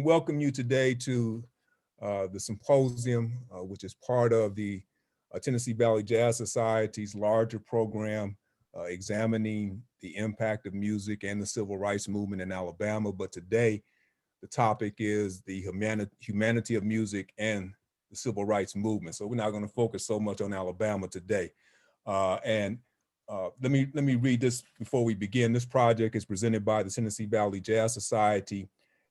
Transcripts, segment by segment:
welcome you today to the symposium, which is part of the Tennessee Valley Jazz Society's larger program examining the impact of music and the civil rights movement in Alabama. But today, the topic is the humanity of music and the civil rights movement. So we're not going to focus so much on Alabama today. Let me read this before we begin. This project is presented by the Tennessee Valley Jazz Society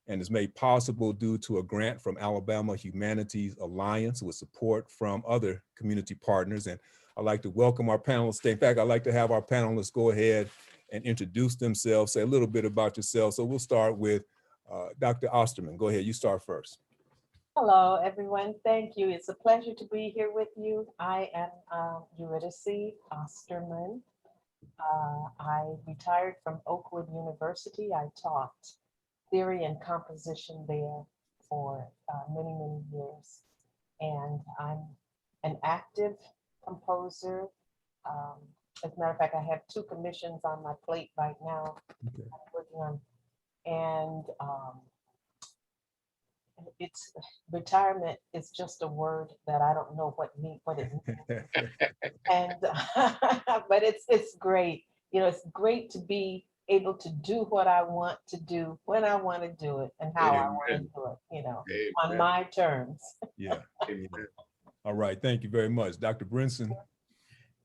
and is made possible due to a grant from Alabama Humanities Alliance with support from other community partners. And I'd like to welcome our panelists today. In fact, I'd like to have our panelists go ahead and introduce themselves, say a little bit about yourself. So we'll start with Dr. Osterman. Go ahead, you start first. Hello, everyone. Thank you. It's a pleasure to be here with you. I am Eurydice Osterman. I retired from Oakwood University. I taught theory and composition there for many, many years. And I'm an active composer. As a matter of fact, I have 2 commissions on my plate right now. Okay. I'm working on, and it's retirement is just a word that I don't know what it means. And but it's great. You know, it's great to be able to do what I want to do when I want to do it and how I want to do it, you know, on my terms. Yeah. All right. Thank you very much. Dr. Brinson.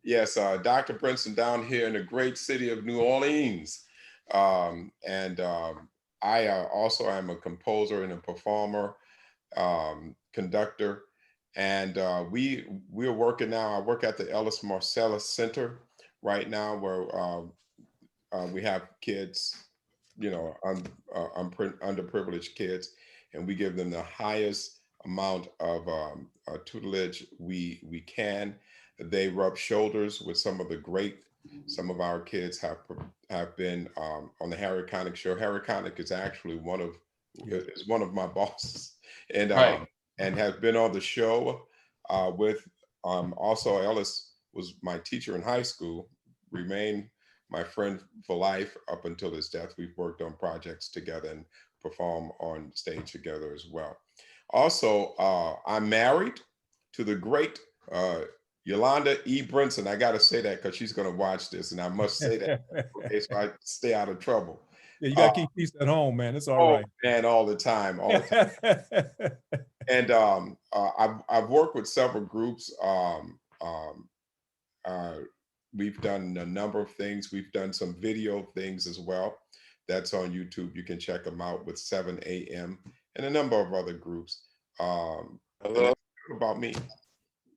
Yes, Dr. Brinson down here in the great city of New Orleans. I also am a composer and a performer, conductor, and we're working now. I work at the Ellis Marcellus Center right now, where we have kids, you know, underprivileged kids, and we give them the highest amount of tutelage we can. They rub shoulders with some of the great. Some of our kids have been on the Harry Connick show. Harry Connick is actually one of my bosses, and and has been on the show with also Ellis was my teacher in high school, remained my friend for life up until his death. We've worked on projects together and perform on stage together as well. Also, I'm married to the great Yolanda E. Brinson. I got to say that because she's going to watch this, and I must say that okay, so I stay out of trouble. Yeah, you got to keep peace at home, man. It's all right. Man, all the time. And I've worked with several groups. We've done a number of things. We've done some video things as well. That's on YouTube. You can check them out with 7 a.m. and a number of other groups. Hello. About me.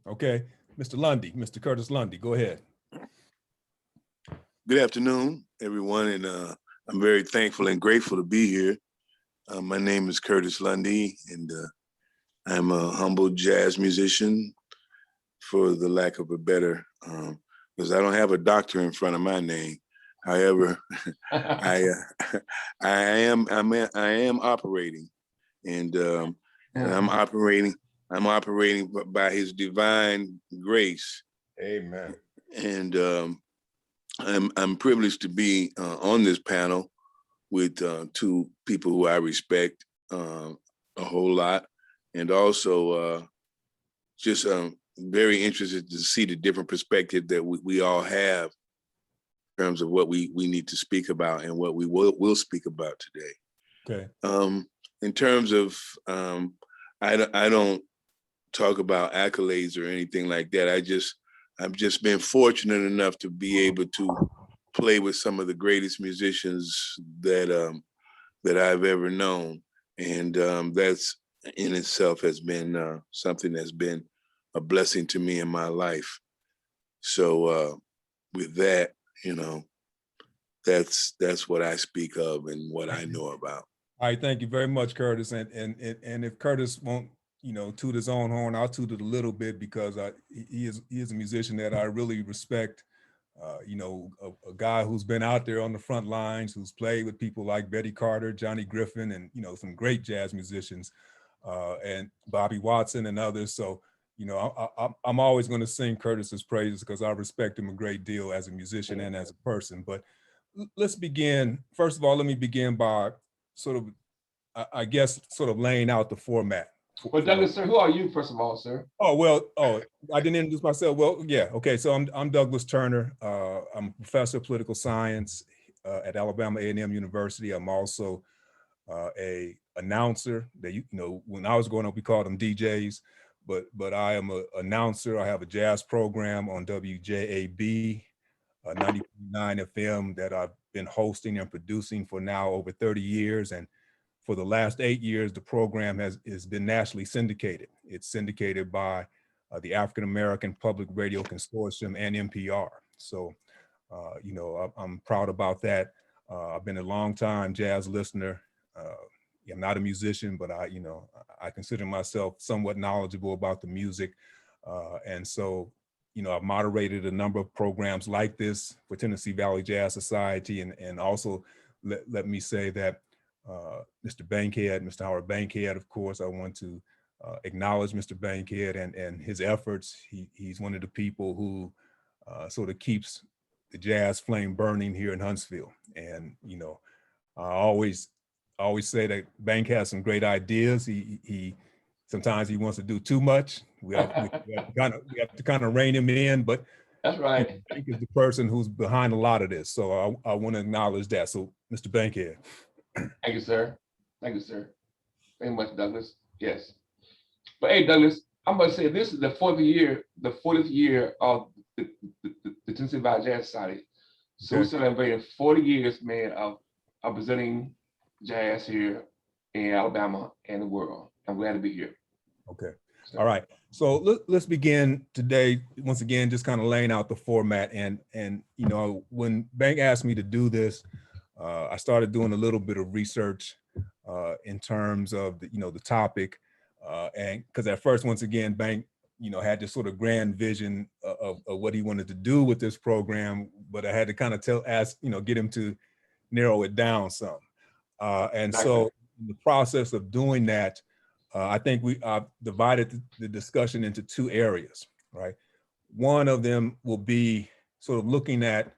Okay. Mr. Lundy, Mr. Curtis Lundy, go ahead. Good afternoon, everyone, and I'm very thankful and grateful to be here. My name is Curtis Lundy, and I'm a humble jazz musician, for the lack of a better, because I don't have a doctor in front of my name. However, I am operating, and I'm operating by His divine grace. Amen. And I'm privileged to be on this panel with 2 people who I respect a whole lot, and also just very interested to see the different perspective that we all have in terms of what we need to speak about and what we will speak about today. Okay. In terms of, I don't talk about accolades or anything like that. I've just been fortunate enough to be able to play with some of the greatest musicians that I've ever known, and that's in itself has been something that's been a blessing to me in my life. So with that, you know, that's what I speak of and what I know about. All right, thank you very much, Curtis. And if Curtis won't, you know, toot his own horn, I'll toot it a little bit, because he is a musician that I really respect. You know, a guy who's been out there on the front lines, who's played with people like Betty Carter, Johnny Griffin, and, you know, some great jazz musicians, and Bobby Watson and others. So, you know, I'm always going to sing Curtis's praises because I respect him a great deal as a musician and as a person. But let's begin. First of all, let me begin by sort of I guess sort of laying out the format. Well, Douglas, sir, who are you, first of all, sir? Oh, well, I didn't introduce myself. Well, yeah, okay. So I'm Douglas Turner. I'm a professor of political science at Alabama A&M University. I'm also a announcer. That you know, when I was growing up, we called them DJs, but I am an announcer. I have a jazz program on WJAB 90.9 FM that I've been hosting and producing for now over 30 years. And for the last 8 years, the program has been nationally syndicated. It's syndicated by the African American Public Radio Consortium and NPR. So, you know, I'm proud about that. I've been a long time jazz listener. I'm not a musician, but I consider myself somewhat knowledgeable about the music. And so, you know, I've moderated a number of programs like this for Tennessee Valley Jazz Society. And also let me say that Mr. Bankhead, Mr. Howard Bankhead, of course, I want to acknowledge Mr. Bankhead and his efforts. He's one of the people who sort of keeps the jazz flame burning here in Huntsville. And, you know, I always say that Bank has some great ideas. He sometimes he wants to do too much. We have to kind of rein him in, but that's right. Bank is the person who's behind a lot of this. So I want to acknowledge that. So Mr. Bankhead. Thank you, sir. Thank you, sir. Very much, Douglas. Yes. But hey, Douglas, I'm going to say this is the 40th year of the Tennessee Valley Jazz Society. So we're celebrating 40 years, man, of presenting jazz here in Alabama and the world. I'm glad to be here. Okay. So. All right. So let's begin today, once again, just kind of laying out the format. And you know, when Bank asked me to do this, I started doing a little bit of research in terms of the topic, and because at first, once again, Bank had this sort of grand vision of what he wanted to do with this program, but I had to kind of get him to narrow it down some, and so in the process of doing that, I think we divided the discussion into two areas, right? One of them will be sort of looking at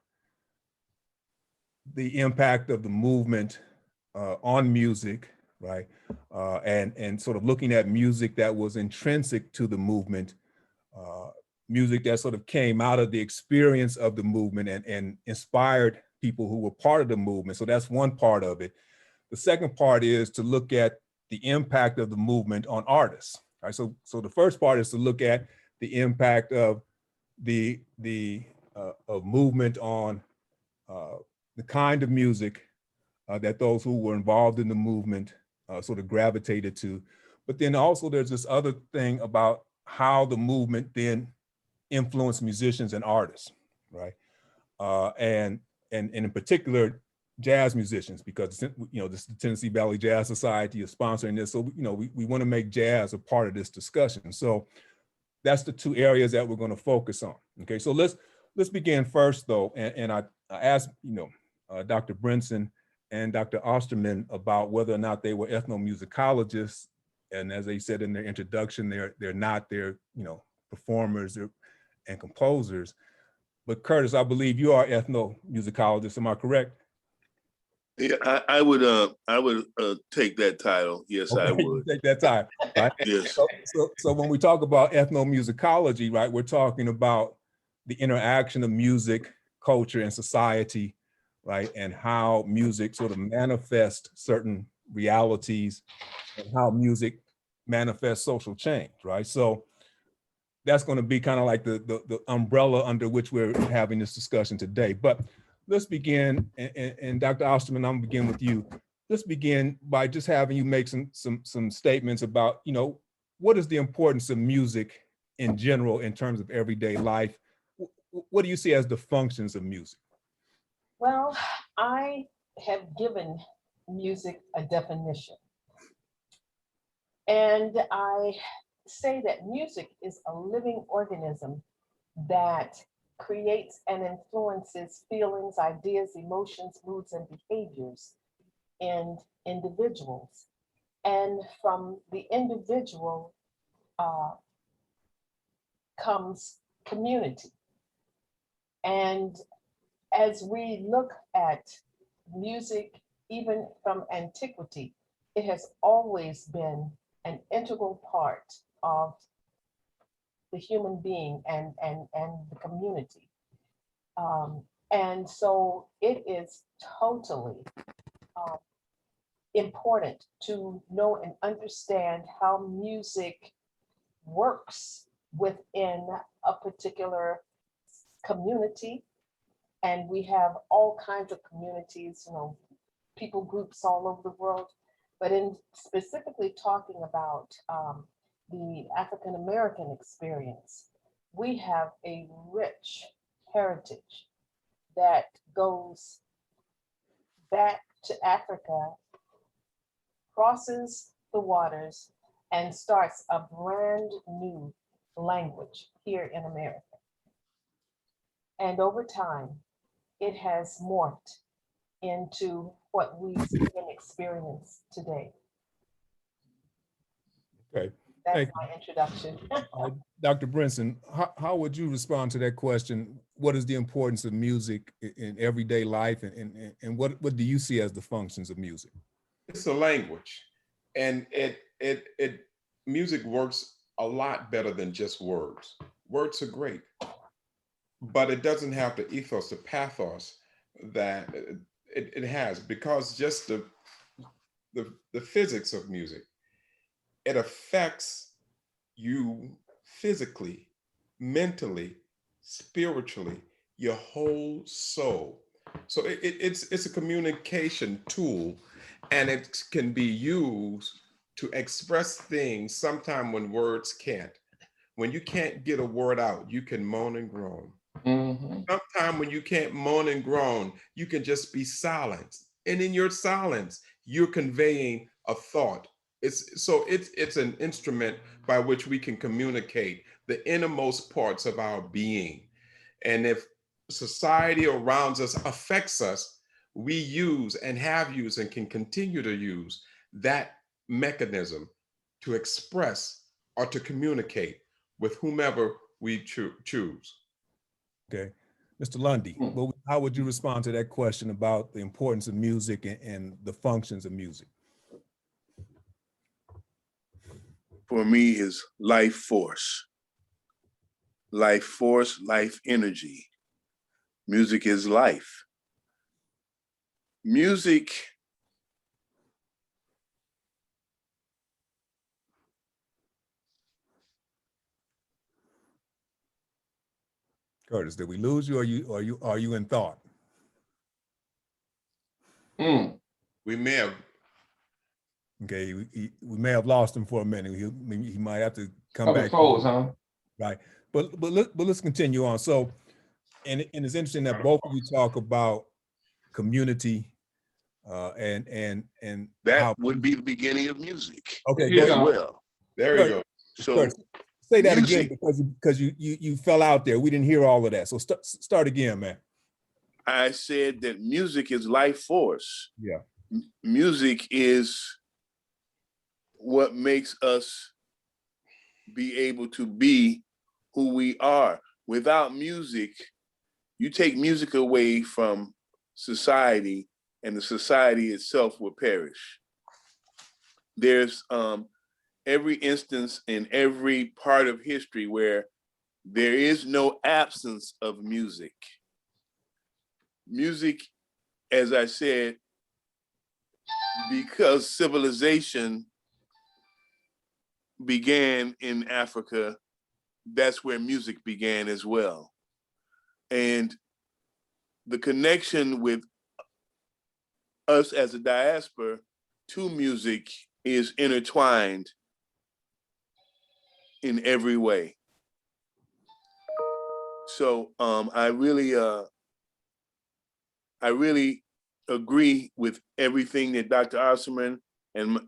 the impact of the movement on music, right? And sort of looking at music that was intrinsic to the movement, music that sort of came out of the experience of the movement and inspired people who were part of the movement. So that's one part of it. The second part is to look at the impact of the movement on artists, right? So the first part is to look at the impact of the movement on the kind of music that those who were involved in the movement sort of gravitated to. But then also there's this other thing about how the movement then influenced musicians and artists, right? And in particular, jazz musicians, because this the Tennessee Valley Jazz Society is sponsoring this. So we want to make jazz a part of this discussion. So that's the two areas that we're going to focus on. Okay, so let's begin first though, and I asked Dr. Brinson and Dr. Osterman about whether or not they were ethnomusicologists, and as they said in their introduction, they're not. They're performers and composers. But Curtis, I believe you are ethnomusicologists. Am I correct? Yeah, I would take that title. Yes, okay, I would take that title. Right? Yes. So when we talk about ethnomusicology, right, we're talking about the interaction of music, culture, and society, right, and how music sort of manifests certain realities, and how music manifests social change, right? So that's going to be kind of like the umbrella under which we're having this discussion today. But let's begin, and Dr. Osterman, I'm gonna begin with you. Let's begin by just having you make some statements about, what is the importance of music in general in terms of everyday life? What do you see as the functions of music? Well, I have given music a definition. And I say that music is a living organism that creates and influences feelings, ideas, emotions, moods, and behaviors in individuals. And from the individual comes community. And as we look at music, even from antiquity, it has always been an integral part of the human being and the community. And so it is totally important to know and understand how music works within a particular community. And we have all kinds of communities, people groups all over the world. But in specifically talking about the African American experience, we have a rich heritage that goes back to Africa, crosses the waters, and starts a brand new language here in America. And over time, it has morphed into what we see and experience today. Okay. That's Thank my introduction. Dr. Brinson, how would you respond to that question? What is the importance of music in everyday life, and what do you see as the functions of music? It's a language, and music works a lot better than just words. Words are great, but it doesn't have the ethos, the pathos that it has, because just the physics of music, it affects you physically, mentally, spiritually, your whole soul. So it's a communication tool, and it can be used to express things sometime when words can't. When you can't get a word out, you can moan and groan. Sometime when you can't moan and groan, you can just be silent. And in your silence, you're conveying a thought. It's an instrument by which we can communicate the innermost parts of our being. And if society around us affects us, we use and have used and can continue to use that mechanism to express or to communicate with whomever we choose. Okay. Mr. Lundy, how would you respond to that question about the importance of music and the functions of music? For me, is life force. Life force, life energy. Music is life. Music Curtis, did we lose you, or are you in thought? We may have. Okay, we may have lost him for a minute. He might have to come back. Froze, huh? Right, but let's continue on. So, and it's interesting that both of you talk about community, and that how, would be the beginning of music. okay, Yeah. go As ahead. well. There you go. So Curtis, say that music, again, because you fell out there. We didn't hear all of that. So start again, man. I said that music is life force. Yeah. Music is what makes us be able to be who we are. Without music, you take music away from society, and the society itself will perish. There's every instance in every part of history where there is no absence of music. Music, as I said, because civilization began in Africa, that's where music began as well. And the connection with us as a diaspora to music is intertwined in every way. So I really agree with everything that Dr. Osterman and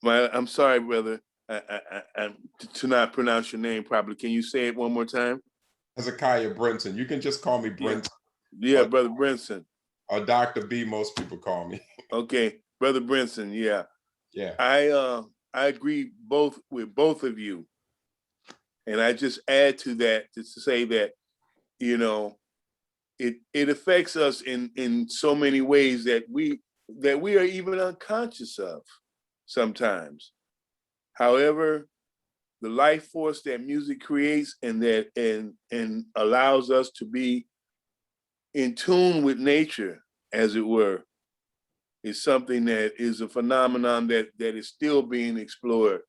I'm sorry, brother, to not pronounce your name properly. Can you say it one more time? Hezekiah Brinson. You can just call me Brinson. Yeah, Brother Brinson. Or Dr. B, most people call me. Okay, Brother Brinson, yeah. Yeah. I agree with both of you. And I just add to that to say that, you know, it affects us in so many ways that we that we are even unconscious of sometimes. However, the life force that music creates and that and allows us to be in tune with nature, as it were, is something that is a phenomenon that is still being explored.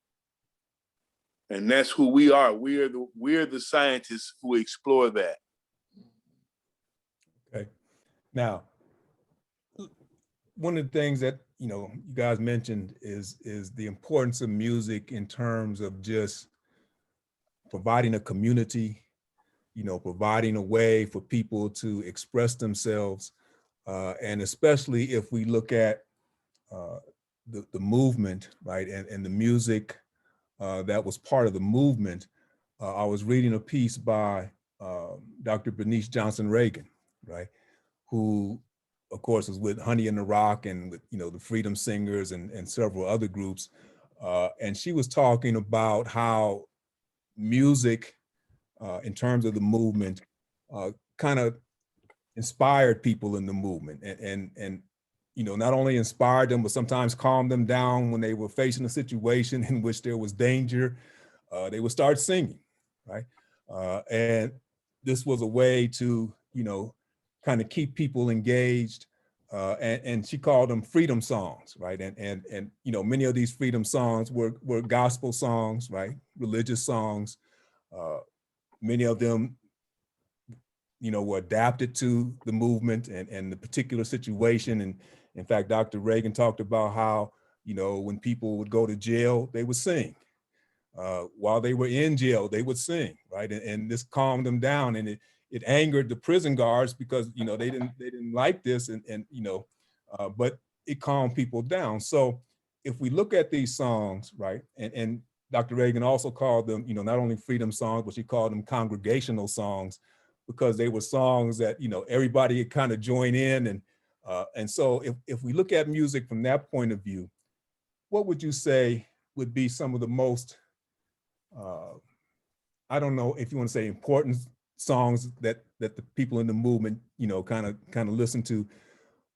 And that's who we are. We're the scientists who explore that. Okay. Now, one of the things that you guys mentioned is the importance of music in terms of just providing a community, providing a way for people to express themselves, and especially if we look at the movement, right, and the music that was part of the movement. I was reading a piece by Dr. Bernice Johnson Reagan, right, who, of course, was with Honey in the Rock and with the Freedom Singers and several other groups, and she was talking about how music, in terms of the movement, kind of inspired people in the movement, and not only inspired them, but sometimes calmed them down when they were facing a situation in which there was danger. They would start singing, right? And this was a way to, kind of keep people engaged. And she called them freedom songs, right? And many of these freedom songs were gospel songs, right? Religious songs. Many of them, were adapted to the movement and the particular situation. And in fact, Dr. Reagan talked about how, when people would go to jail, they would sing. While they were in jail, they would sing, right? And this calmed them down, and it angered the prison guards because, they didn't like this, but it calmed people down. So if we look at these songs, right, and Dr. Reagan also called them, not only freedom songs, but she called them congregational songs, because they were songs that, everybody had kind of join in. And so if we look at music from that point of view, what would you say would be some of the most, I don't know if you want to say important songs that the people in the movement, kind of listen to,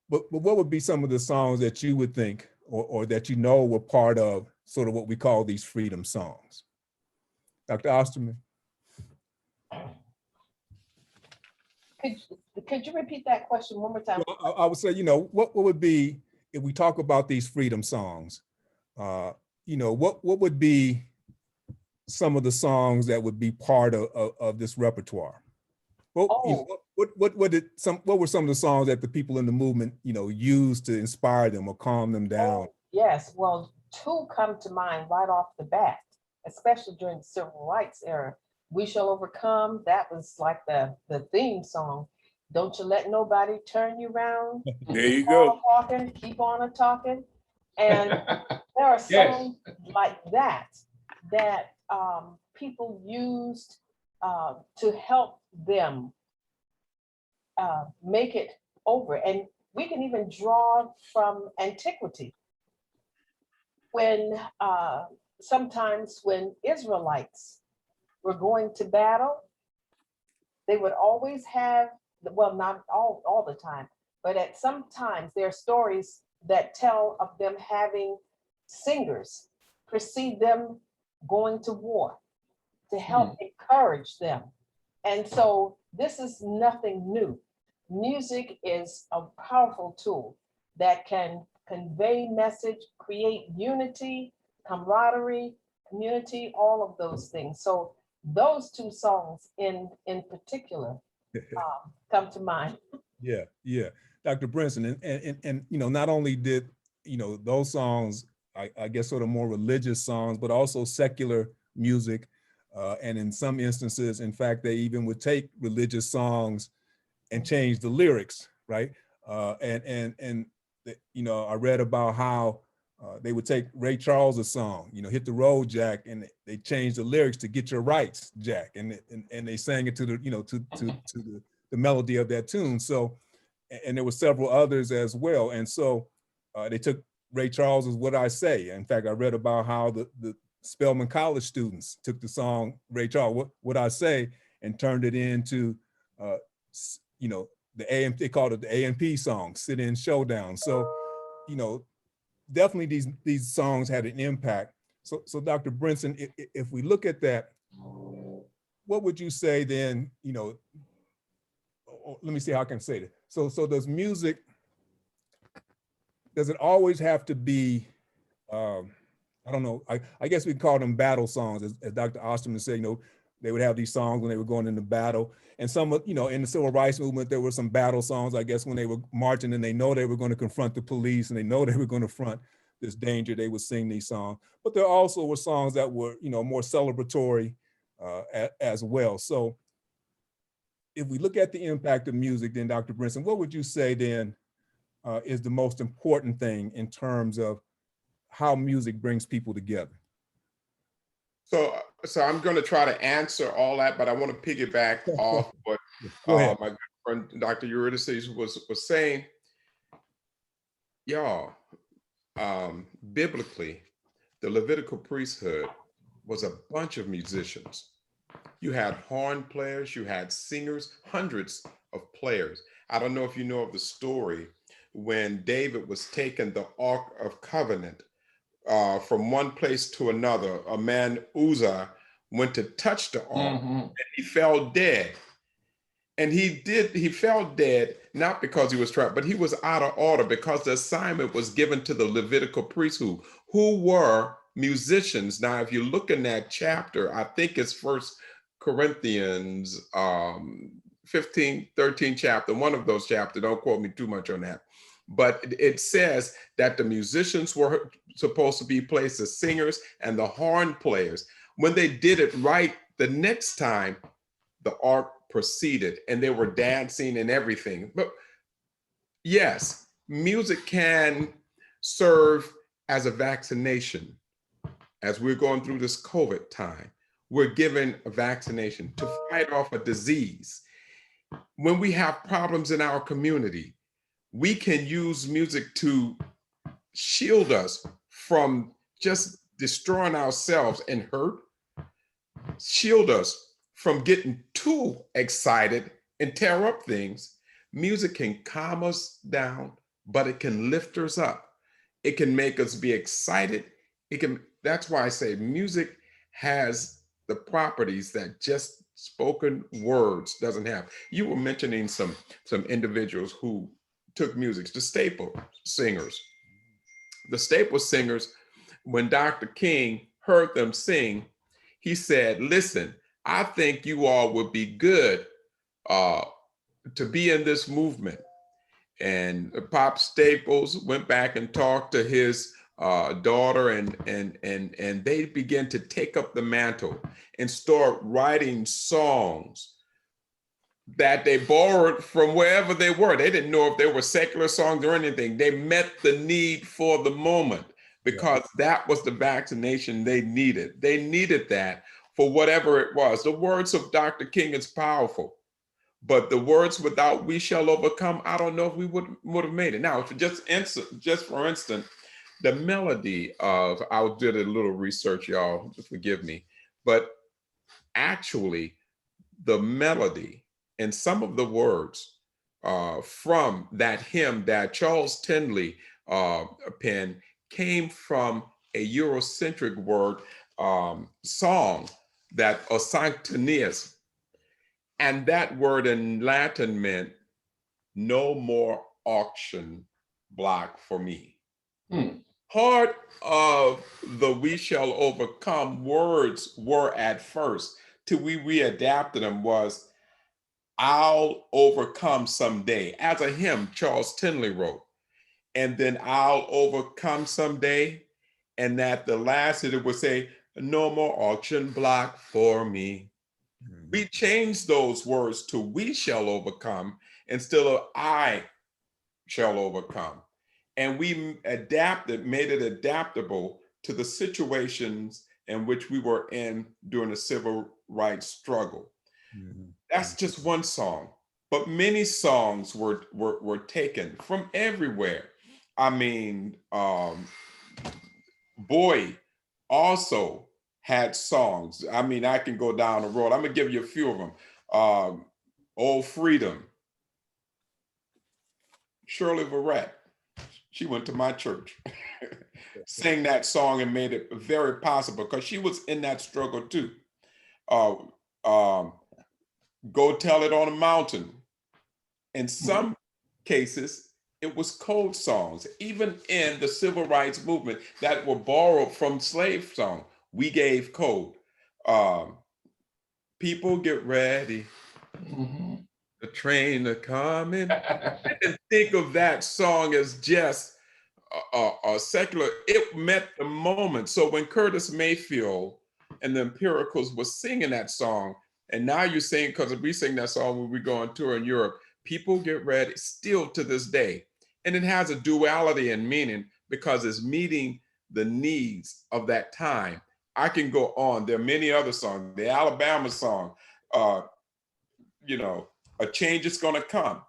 but what would be some of the songs that you would think or that were part of sort of what we call these freedom songs? Dr. Osterman? Could you repeat that question one more time? Well, I would say, what would be, if we talk about these freedom songs, what would be some of the songs that would be part of this repertoire? What were some of the songs that the people in the movement, used to inspire them or calm them down? Oh, yes, well, two come to mind right off the bat, especially during the civil rights era. We Shall Overcome, that was like the theme song. Don't you let nobody turn you around. There you go. Keep on talking. And there are songs like that people used to help them make it over. And we can even draw from antiquity. When sometimes when Israelites were going to battle, they would always have, well, not all the time, but at some times there are stories that tell of them having singers precede them going to war to help encourage them. And so this is nothing new. Music is a powerful tool that can convey message, create unity, camaraderie, community, all of those things. So those two songs in particular come to mind. Yeah. Dr. Brinson, and not only did, those songs, I guess sort of more religious songs, but also secular music. And in some instances, in fact, they even would take religious songs and change the lyrics, right? I read about how they would take Ray Charles' song, Hit the Road, Jack, and they changed the lyrics to Get Your Rights, Jack, and they sang it to the, to the melody of that tune. So, and there were several others as well. And so they took Ray Charles's What I Say. In fact, I read about how the Spelman College students took the song Ray Charles, What I Say, and turned it into, the AM, they called it the A&P song, Sit-In Showdown. So you know, definitely these songs had an impact. So Dr. Brinson, if we look at that, what would you say then, you know, let me see how I can say it. So does music, does it always have to be, I don't know, I guess we call them battle songs, as Dr. Osterman said, you know, they would have these songs when they were going into battle. And some, you know, in the civil rights movement, there were some battle songs, I guess, when they were marching and they know they were going to confront the police and they know they were going to front this danger, they would sing these songs. But there also were songs that were, you know, more celebratory as well. So if we look at the impact of music, then Dr. Brinson, what would you say then is the most important thing in terms of how music brings people together? So I'm going to try to answer all that, but I want to piggyback off what my good friend Dr. Eurydice was saying. Y'all, biblically, the Levitical priesthood was a bunch of musicians. You had horn players, you had singers, hundreds of players. I don't know if you know of the story when David was taking the Ark of Covenant from one place to another. A man, Uzzah, went to touch the ark and he fell dead. And he fell dead, not because he was trapped, but he was out of order because the assignment was given to the Levitical priesthood, who were musicians. Now, if you look in that chapter, I think it's First Corinthians 15, 13 chapter, one of those chapters, don't quote me too much on that. But it says that the musicians were supposed to be placed as singers and the horn players. When they did it right, the next time the ark proceeded and they were dancing and everything. But yes, music can serve as a vaccination. As we're going through this COVID time, we're given a vaccination to fight off a disease. When we have problems in our community, we can use music to shield us from just destroying ourselves and hurt, shield us from getting too excited and tear up things. Music can calm us down, but it can lift us up. It can make us be excited. That's why I say music has the properties that just spoken words doesn't have. You were mentioning some individuals who took music, the staple singers. The staple singers, when Dr. King heard them sing, he said, listen, I think you all would be good to be in this movement. And Pop Staples went back and talked to his daughter, and they began to take up the mantle and start writing songs that they borrowed from wherever they were. They didn't know if they were secular songs or anything. They met the need for the moment because that was the vaccination they needed. They needed that for whatever it was. The words of Dr. King is powerful, but the words without "we shall overcome," I don't know if we would have made it. Now, just for instance, the melody of, I did a little research, y'all, forgive me, but actually the melody and some of the words from that hymn that Charles Tindley penned came from a Eurocentric word song that Sanctinius, and that word in Latin meant no more auction block for me. Part of the "we shall overcome" words were at first, till we readapted them, was "I'll overcome someday," as a hymn Charles Tindley wrote. And then "I'll overcome someday," and at the last it would say, "no more auction block for me." We changed those words to "we shall overcome" instead of "I shall overcome." And we made it adaptable to the situations in which we were in during the civil rights struggle. That's just one song, but many songs were taken from everywhere. I mean, Boy also had songs. I mean, I can go down the road. I'm gonna give you a few of them. "Old Freedom," Shirley Verrett, She went to my church, sang that song and made it very possible because she was in that struggle too. Uh, um, Go tell it on a mountain. In some cases, it was code songs, even in the civil rights movement that were borrowed from slave song. We gave code. People get ready. The train are coming. I didn't think of that song as just a secular. It met the moment. So when Curtis Mayfield and the Empiricals were singing that song, and now you're saying, because we sing that song when we go on tour in Europe, people get ready still to this day. And it has a duality in meaning because it's meeting the needs of that time. I can go on. There are many other songs. The Alabama song, you know, a change is going to come.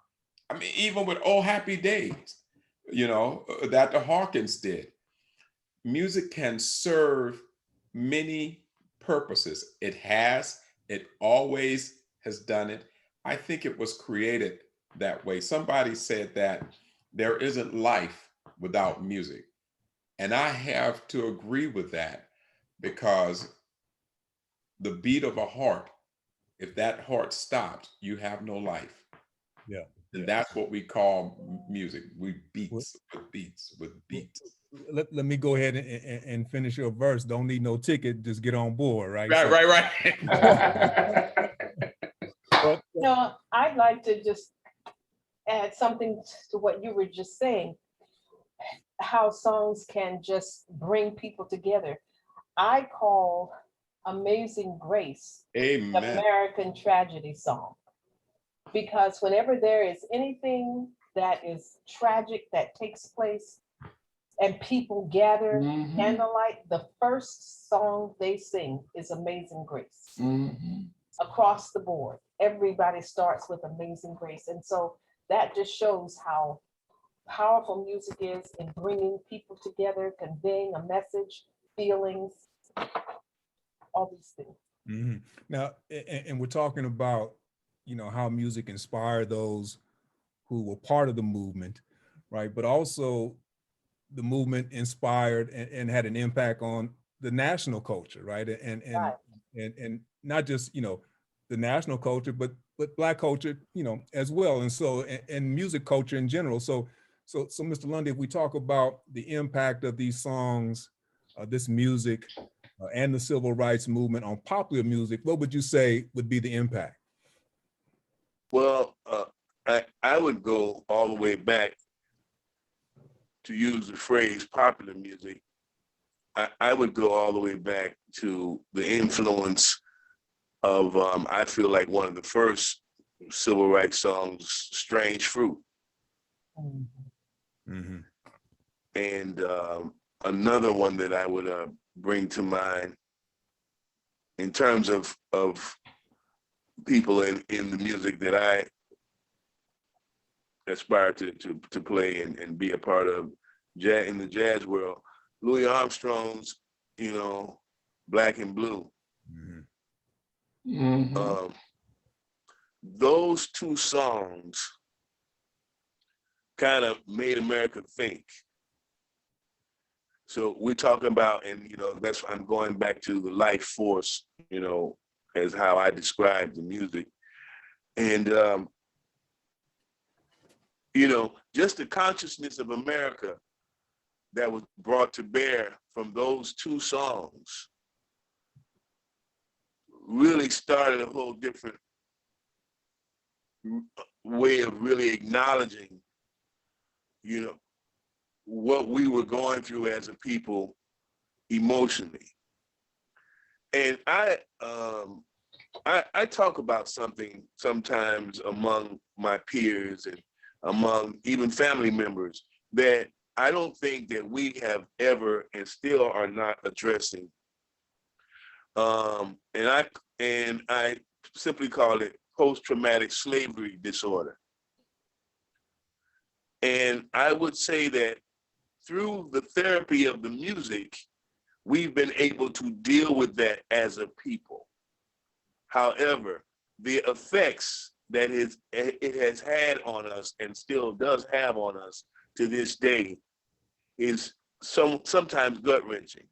I mean, even with Oh Happy Days, you know, that the Hawkins did. Music can serve many purposes. It always has done it. I think it was created that way. Somebody said that there isn't life without music. And I have to agree with that because the beat of a heart, if that heart stops, you have no life. Yeah. And that's what we call music. We beats with beats with beats. Let me go ahead and finish your verse. Don't need no ticket, just get on board, right? Right. But, No, I'd like to just add something to what you were just saying, how songs can just bring people together. I call Amazing Grace the Amen. American tragedy song. Because whenever there is anything that is tragic that takes place and people gather candlelight, the first song they sing is Amazing Grace. Across the board, everybody starts with Amazing Grace. And so that just shows how powerful music is in bringing people together, conveying a message, feelings, all these things. Now, and we're talking about, you know, how music inspired those who were part of the movement, right? But also the movement inspired and had an impact on the national culture, right? And not just, you know, the national culture, but Black culture, you know, as well. And so, and music culture in general. So Mr. Lundy, if we talk about the impact of these songs, this music, and the civil rights movement on popular music, what would you say would be the impact? Well, I would go all the way back to use the phrase popular music. I would go all the way back to the influence of, I feel like one of the first civil rights songs, Strange Fruit. And another one that I would bring to mind in terms of people in the music that I aspire to play and be a part of jazz, in the jazz world, Louis Armstrong's, you know, Black and Blue. Those two songs kind of made America think. So we're talking about, and you know, that's, I'm going back to the life force, you know, as how I describe the music. And, you know, just the consciousness of America that was brought to bear from those two songs really started a whole different way of really acknowledging, you know, what we were going through as a people emotionally. And I talk about something sometimes among my peers and among even family members that I don't think that we have ever and still are not addressing. And I simply call it post-traumatic slavery disorder. And I would say that through the therapy of the music, we've been able to deal with that as a people. However, the effects that it has had on us and still does have on us to this day is sometimes gut wrenching,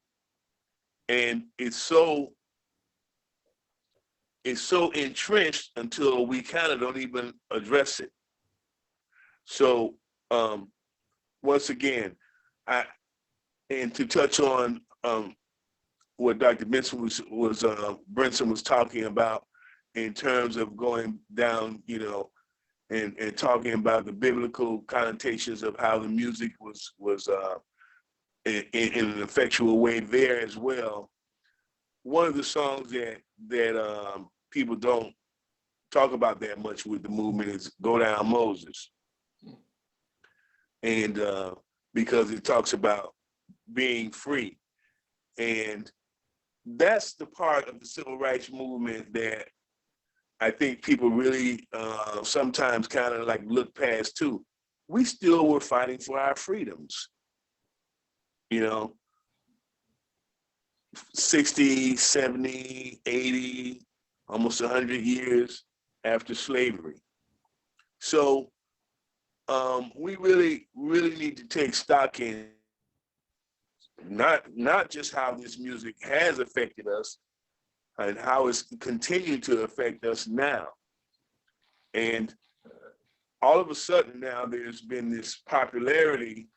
and it's so entrenched until we kind of don't even address it. So once again, and to touch on what Dr. Brinson was talking about in terms of going down, and talking about the biblical connotations of how the music was in an effectual way there as well. One of the songs that people don't talk about that much with the movement is "Go Down Moses," and because it talks about being free, and that's the part of the civil rights movement that I think people really sometimes kind of like look past too. We still were fighting for our freedoms, 60, 70, 80, almost 100 years after slavery. So we really, really need to take stock in not just how this music has affected us and how it's continued to affect us now. And all of a sudden now there's been this popularity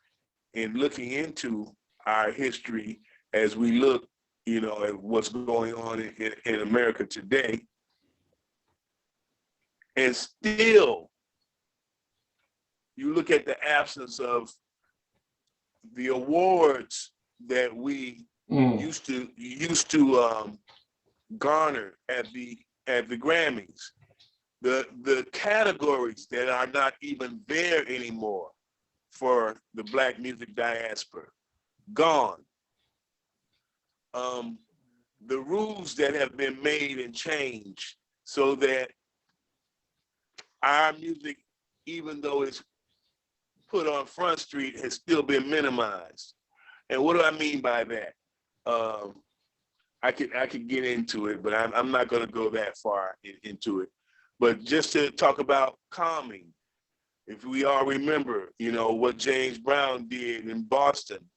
in looking into our history as we look, at what's going on in America today. And still, you look at the absence of the awards that we used to garner at the Grammys, the categories that are not even there anymore for the Black music diaspora, gone. The rules that have been made and changed so that our music, even though it's put on Front Street, has still been minimized. And what do I mean by that? I could get into it, but I'm not going to go that far into it. But just to talk about calming, if we all remember, what James Brown did in Boston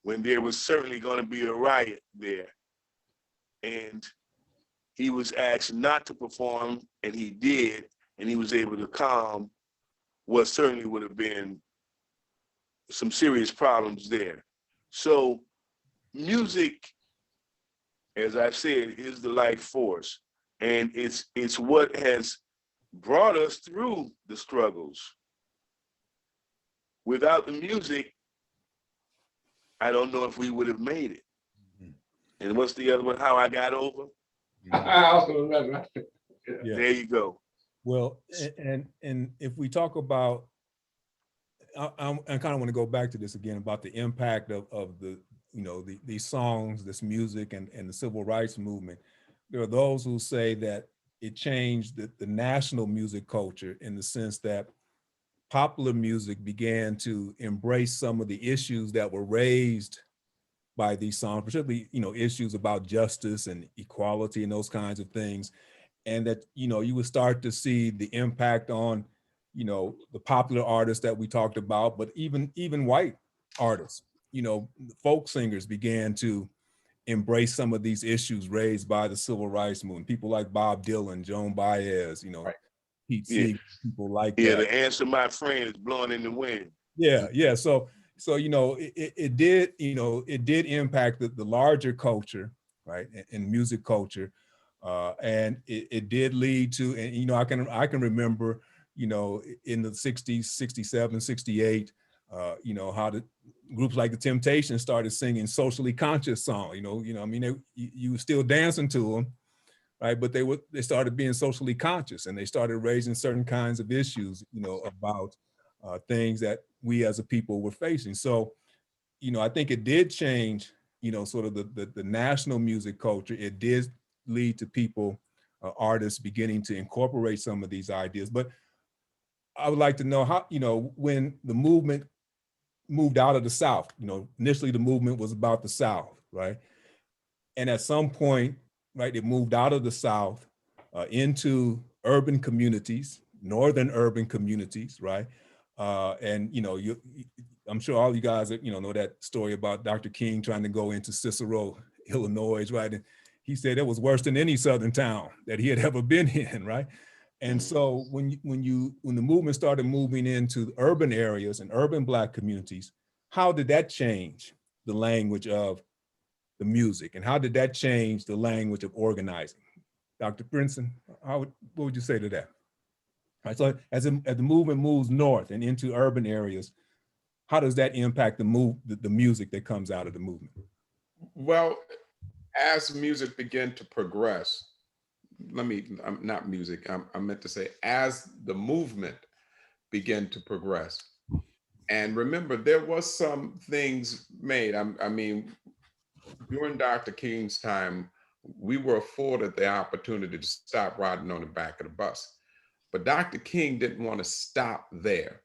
when there was certainly going to be a riot there, and he was asked not to perform, and he did, and he was able to calm what certainly would have been some serious problems there. So music, as I've said, is the life force, and it's what has brought us through the struggles. Without the music, I don't know if we would have made it. And what's the other one? How I Got Over? Yeah. There you go. Well, and if we talk about, I kind of want to go back to this again about the impact of the, these songs, this music, and the civil rights movement. There are those who say that it changed the national music culture in the sense that popular music began to embrace some of the issues that were raised by these songs, particularly, issues about justice and equality and those kinds of things. And that, you would start to see the impact on, the popular artists that we talked about, but even white artists, folk singers began to embrace some of these issues raised by the civil rights movement. People like Bob Dylan, Joan Baez, Right. Pete Yeah. Seeger, people like Yeah, that. the answer, my friend, is blowing in the wind. Yeah. So it did impact the larger culture, right, and music culture, and it did lead to, and I can remember, in the 60s, 67, 68, how the groups like the Temptations started singing socially conscious songs. You were still dancing to them, right? But they started being socially conscious, and they started raising certain kinds of issues, about things that we as a people were facing. So, I think it did change, sort of the national music culture. It did lead to people, artists beginning to incorporate some of these ideas. But I would like to know how, when the movement moved out of the South, initially the movement was about the South, right? And at some point, right, it moved out of the South into urban communities, northern urban communities, right? And I'm sure all you guys know that story about Dr. King trying to go into Cicero, Illinois, right? And he said it was worse than any Southern town that he had ever been in, right? And so when the movement started moving into urban areas and urban Black communities, how did that change the language of the music, and how did that change the language of organizing? Dr. Brinson, what would you say to that? Right, so as the movement moves north and into urban areas, how does that impact the music that comes out of the movement? Well, as music began to progress, not music, I meant to say, as the movement began to progress. And remember, there was some things made. I mean, during Dr. King's time, we were afforded the opportunity to stop riding on the back of the bus. But Dr. King didn't want to stop there.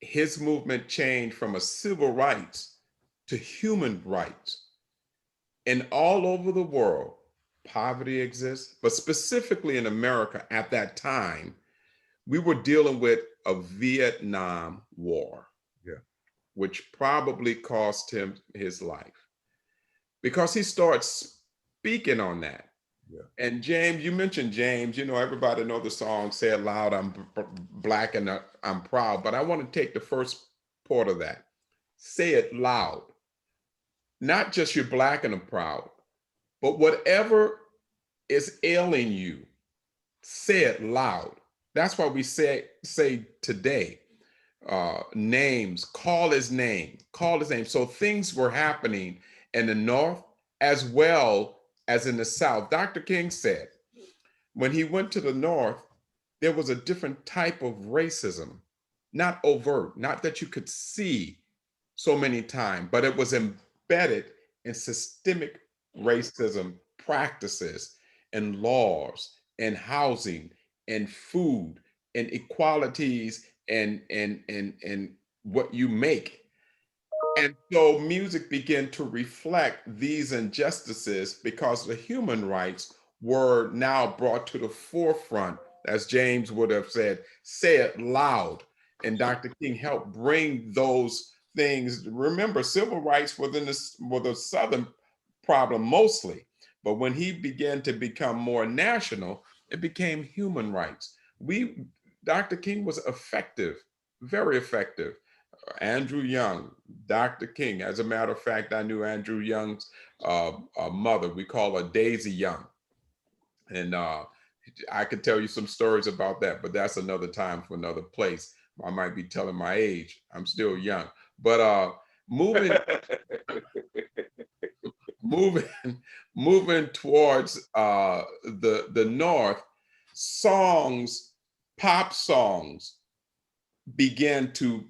His movement changed from a civil rights to human rights. And all over the world, poverty exists, but specifically in America at that time, we were dealing with a Vietnam War, which probably cost him his life because he started speaking on that. And James, you mentioned James, everybody know the song, Say It Loud, I'm Black and I'm proud, but I want to take the first part of that. Say it loud. Not just you're Black and I'm proud, but whatever is ailing you, say it loud. That's why we say today, names, call his name. So things were happening in the North as well as in the South. Dr. King said, when he went to the North, there was a different type of racism, not overt, not that you could see so many times, but it was embedded in systemic racism practices and laws and housing and food and equalities and what you make. And so music began to reflect these injustices because the human rights were now brought to the forefront, as James would have said, say it loud. And Dr. King helped bring those things. Remember, civil rights were the Southern problem mostly, but when he began to become more national, it became human rights. Dr. King was effective, very effective. Andrew Young, Dr. King. As a matter of fact, I knew Andrew Young's mother. We call her Daisy Young. And I could tell you some stories about that, but that's another time for another place. I might be telling my age. I'm still young. But moving towards the North, pop songs began to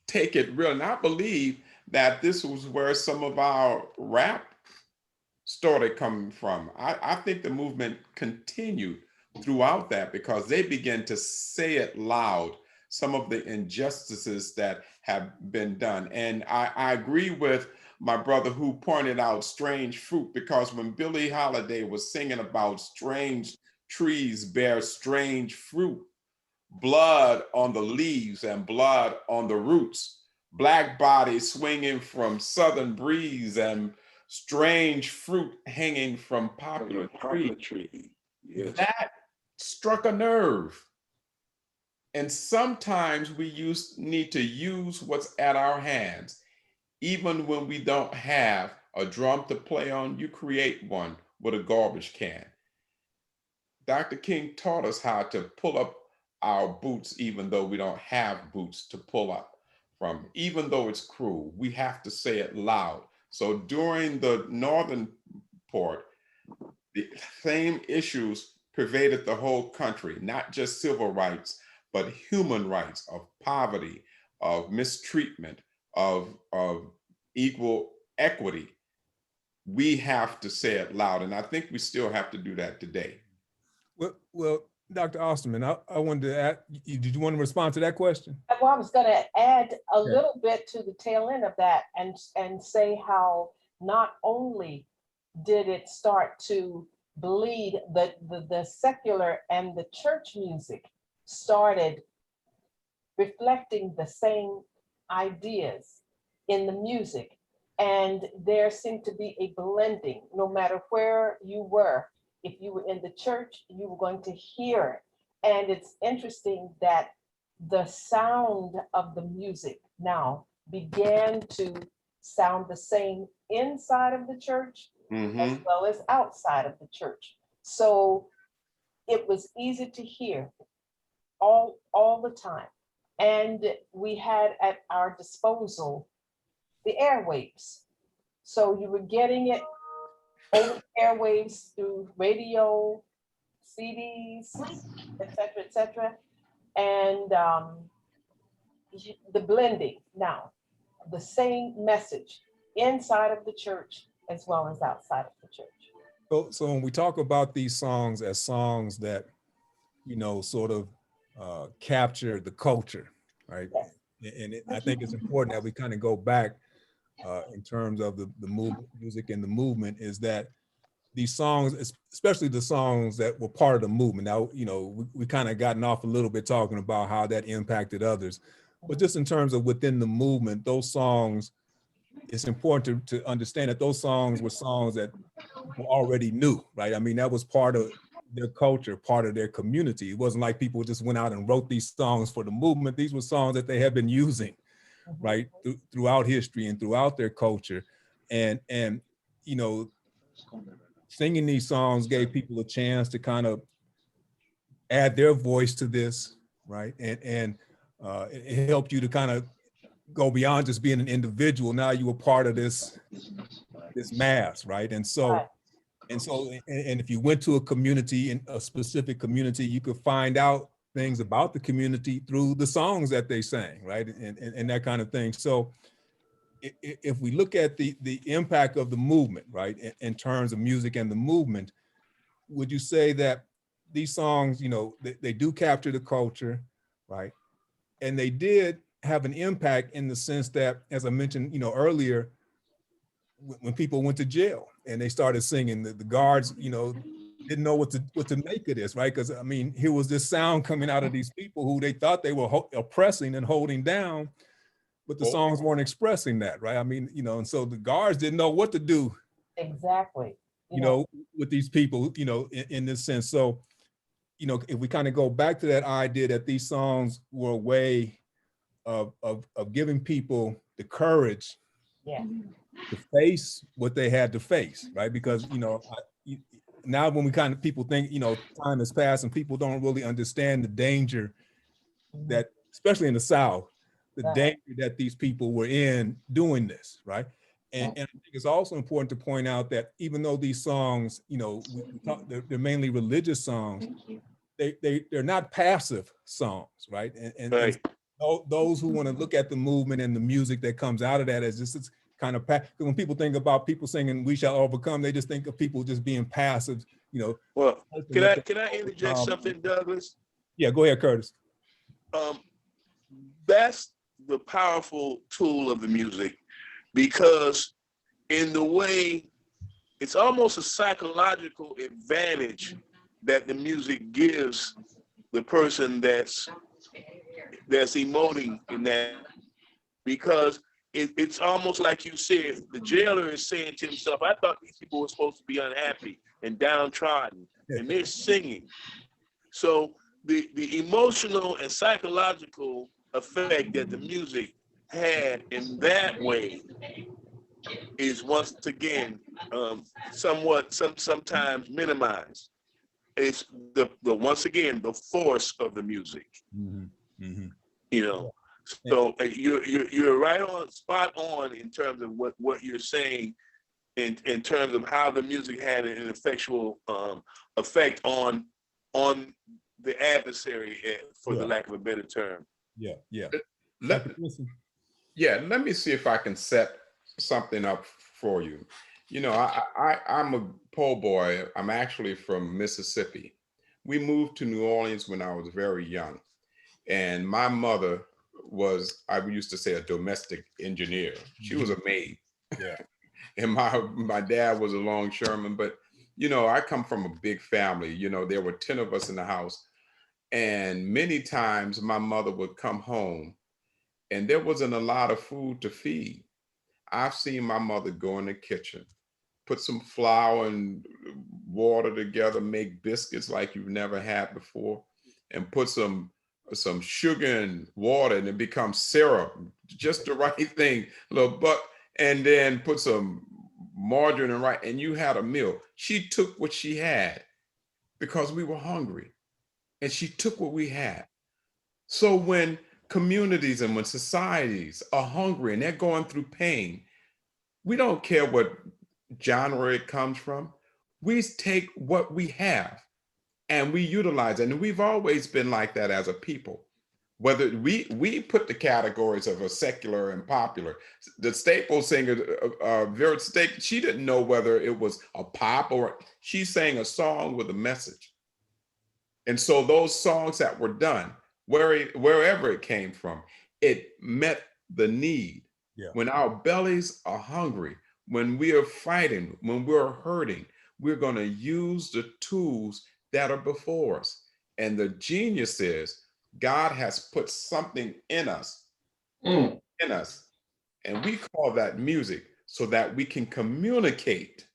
take it real. And I believe that this was where some of our rap started coming from. I think the movement continued throughout that because they began to say it loud, some of the injustices that have been done. And I agree with my brother who pointed out Strange Fruit, because when Billie Holiday was singing about strange trees bear strange fruit, blood on the leaves and blood on the roots, Black bodies swinging from southern breeze and strange fruit hanging from popular tree. Yes. That struck a nerve. And sometimes we need to use what's at our hands. Even when we don't have a drum to play on, you create one with a garbage can. Dr. King taught us how to pull up our boots, even though we don't have boots to pull up from. Even though it's cruel, we have to say it loud. So during the northern part, the same issues pervaded the whole country, not just civil rights, but human rights, of poverty, of mistreatment, of equal equity. We have to say it loud. And I think we still have to do that today. Well, Dr. Osterman, I wanted to add, did you want to respond to that question? Well, I was going to add a little bit to the tail end of that and say how not only did it start to bleed, the secular and the church music started reflecting the same ideas in the music. And there seemed to be a blending, no matter where you were. If you were in the church, you were going to hear it. And it's interesting that the sound of the music now began to sound the same inside of the church as well as outside of the church. So it was easy to hear all the time. And we had at our disposal the airwaves. So you were getting it over the airwaves through radio, CDs, et cetera, and the blending now, the same message inside of the church as well as outside of the church. So when we talk about these songs as songs that, sort of capture the culture, right? Yes. And I think it's important that we kind of go back in terms of the music and the movement, is that these songs, especially the songs that were part of the movement. Now, we kind of gotten off a little bit talking about how that impacted others, but just in terms of within the movement, those songs, it's important to understand that those songs were songs that were already new, right? I mean, that was part of their culture, part of their community. It wasn't like people just went out and wrote these songs for the movement. These were songs that they had been using, right, throughout history and throughout their culture. And singing these songs gave people a chance to kind of add their voice to this, right? And it helped you to kind of go beyond just being an individual. Now you were part of this mass, right? And so if you went to a community, in a specific community, you could find out things about the community through the songs that they sang, right? And that kind of thing. So if we look at the impact of the movement, right, in terms of music and the movement, would you say that these songs, they do capture the culture, right? And they did have an impact in the sense that, as I mentioned, earlier, when people went to jail and they started singing, the guards, didn't know what to make of this, right? Because I mean, here was this sound coming out of these people who they thought they were oppressing and holding down, but the songs weren't expressing that, right? I mean, and so the guards didn't know what to do. Exactly. With these people, in this sense. So, if we kind of go back to that idea that these songs were a way of giving people the courage to face what they had to face, right? Because, now when people think, time has passed and people don't really understand the danger that, especially in the South, the danger that these people were in doing this, right? And I think it's also important to point out that even though these songs, they're mainly religious songs, they're not passive songs, right? And those who want to look at the movement and the music that comes out of that as just kind of, when people think about people singing "We Shall Overcome," they just think of people just being passive, Well, can I interject something, Douglas? Yeah, go ahead, Curtis. That's the powerful tool of the music, because in the way, it's almost a psychological advantage that the music gives the person that's emoting in that, because it's almost like you said, the jailer is saying to himself, I thought these people were supposed to be unhappy and downtrodden, and they're singing. So the emotional and psychological effect that the music had in that way is once again sometimes minimized. It's the once again the force of the music. So you're right on, spot on in terms of what you're saying in terms of how the music had an effectual effect on the adversary, for the lack of a better term. Let me see if I can set something up for you. I'm a po' boy. I'm actually from Mississippi. We moved to New Orleans when I was very young. And my mother was, I used to say, a domestic engineer. She was a maid. And my dad was a longshoreman. But, I come from a big family. There were 10 of us in the house. And many times my mother would come home and there wasn't a lot of food to feed. I've seen my mother go in the kitchen, put some flour and water together, make biscuits like you've never had before, and put some sugar and water, and it becomes syrup, just the right thing, and then put some margarine and you had a meal. She took what she had because we were hungry, and she took what we had. So when communities and when societies are hungry and they're going through pain, we don't care what genre it comes from. We take what we have and we utilize it. And we've always been like that as a people. Whether we put the categories of a secular and popular. The staple singer, Vera Stake, she didn't know whether it was a pop or she sang a song with a message. And so those songs that were done, wherever it came from, it met the need. Yeah. When our bellies are hungry, when we are fighting, when we're hurting, we're going to use the tools that are before us. And the genius is God has put something in us, and we call that music so that we can communicate.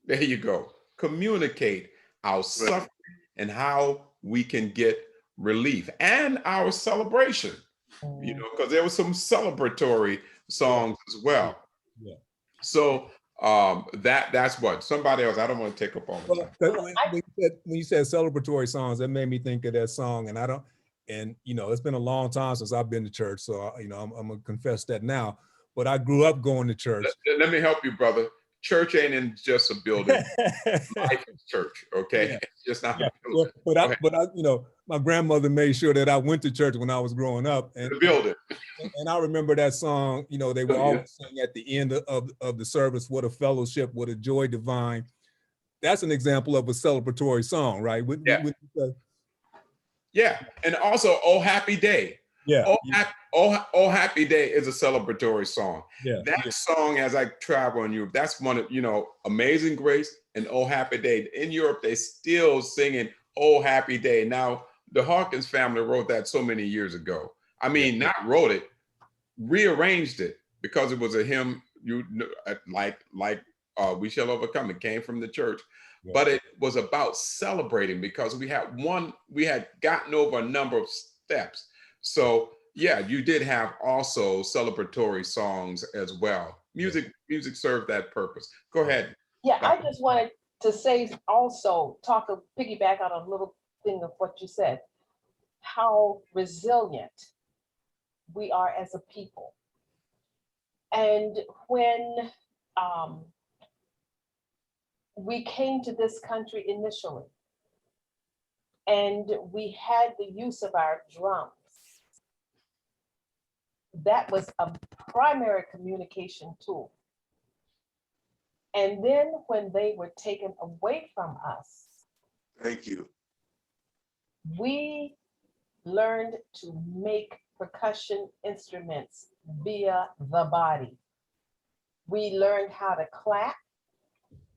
There you go. Communicate our suffering and how we can get relief and our celebration, because there were some celebratory songs as well. Yeah. So that's what somebody else, I don't want to take up all the time. When you said celebratory songs, that made me think of that song, and it's been a long time since I've been to church, so I'm gonna confess that now. But I grew up going to church. Let me help you, brother. Church ain't in just a building. Life is church, okay? Yeah. It's just not Yeah. a building. But I, my grandmother made sure that I went to church when I was growing up, and The building. and I remember that song. They would always sing at the end of the service, "What a fellowship, what a joy divine." That's an example of a celebratory song, right? Yeah, and also "Oh Happy Day." Yeah. Oh Happy Day is a celebratory song. Yeah. That song, as I travel in Europe, that's one of, Amazing Grace and Oh Happy Day. In Europe, they still singing Oh Happy Day. Now, the Hawkins family wrote that so many years ago. I mean, not wrote it, rearranged it, because it was a hymn, We Shall Overcome. It came from the church. Yeah. But it was about celebrating because we had gotten over a number of steps. So yeah, you did have also celebratory songs as well. Music served that purpose. Go ahead. Yeah, I just wanted to say also, piggyback on a little thing of what you said, how resilient we are as a people. And when we came to this country initially, and we had the use of our drums, that was a primary communication tool. And then when they were taken away from us, thank you, we learned to make percussion instruments via the body. We learned how to clap.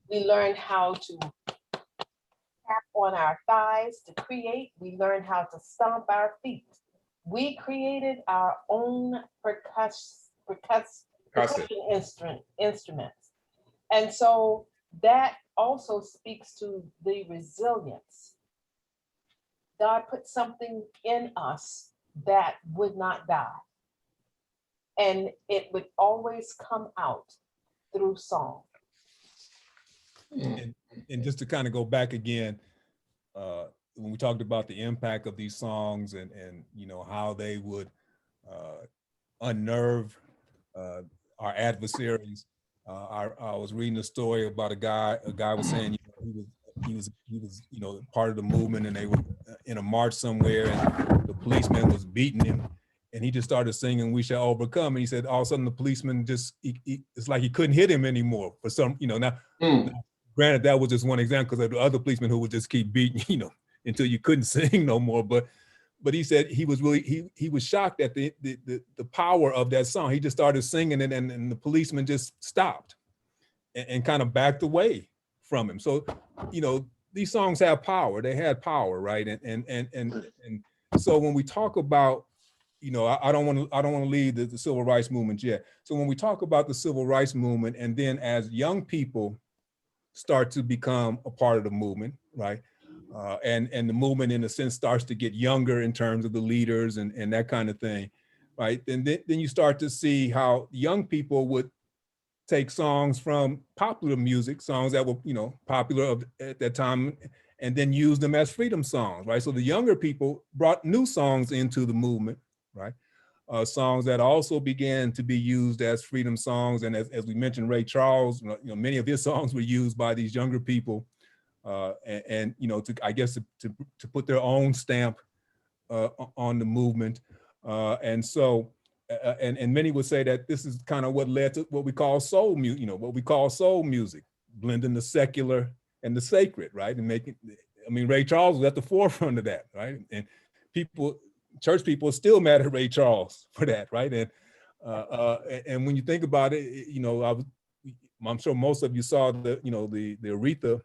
We learned how to tap on our thighs to create. We learned how to stomp our feet. We created our own percussion instruments. And so that also speaks to the resilience. God put something in us that would not die. And it would always come out through song. And just to kind of go back again, when we talked about the impact of these songs and how they would unnerve our adversaries. I was reading a story about a guy was saying he was part of the movement, and they were in a march somewhere, and the policeman was beating him, and he just started singing "We Shall Overcome," and he said all of a sudden the policeman it's like he couldn't hit him anymore for some, now granted that was just one example, because the other policemen who would just keep beating, until you couldn't sing no more. But he said he was really, he was shocked at the power of that song. He just started singing it, and the policeman just stopped and kind of backed away from him. So, these songs have power. They had power, right? And so when we talk about, you know, I don't want to leave the civil rights movement yet. So when we talk about the civil rights movement, and then as young people start to become a part of the movement, right? And the movement, in a sense, starts to get younger in terms of the leaders and that kind of thing, right? And then you start to see how young people would take songs from popular music, songs that were, you know, popular at that time, and then use them as freedom songs, right? So the younger people brought new songs into the movement, right? Songs that also began to be used as freedom songs. And as we mentioned, Ray Charles, you know, many of his songs were used by these younger people, and you know, I guess to put their own stamp on the movement. And so, and many would say that this is kind of what led to what we call soul music, you know, what we call soul music, blending the secular and the sacred, right? And making, I mean, Ray Charles was at the forefront of that, right? And people, church people are still mad at Ray Charles for that, right? And when you think about it, you know, I'm sure most of you saw the, you know, the Aretha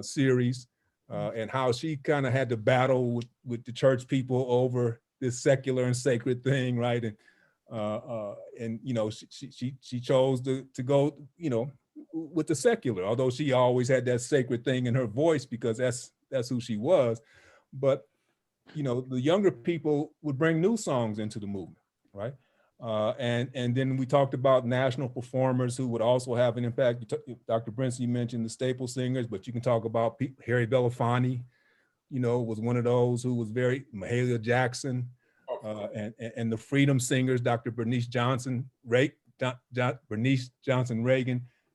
series, and how she kind of had to battle with the church people over this secular and sacred thing, right? And you know, she chose to go, you know, with the secular, although she always had that sacred thing in her voice because that's who she was. But you know, the younger people would bring new songs into the movement, right? And then we talked about national performers who would also have an impact. Dr. Brinson, you mentioned the staple singers, but you can talk about Harry Belafonte, you know, was one of those who was very, Mahalia Jackson, and the freedom singers, Dr. Bernice Johnson Reagan.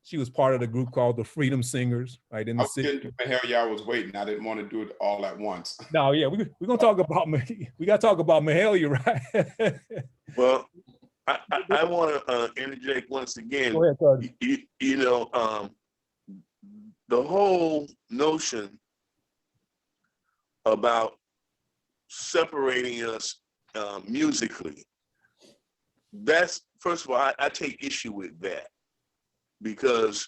She was part of the group called the Freedom Singers, right? In the city. Mahalia, I was waiting. I didn't want to do it all at once. No, yeah, we're gonna talk about, we got to talk about Mahalia, right? Well, I want to interject once again. Go ahead, Carter. You know, the whole notion about separating us musically, that's, first of all, I take issue with that, because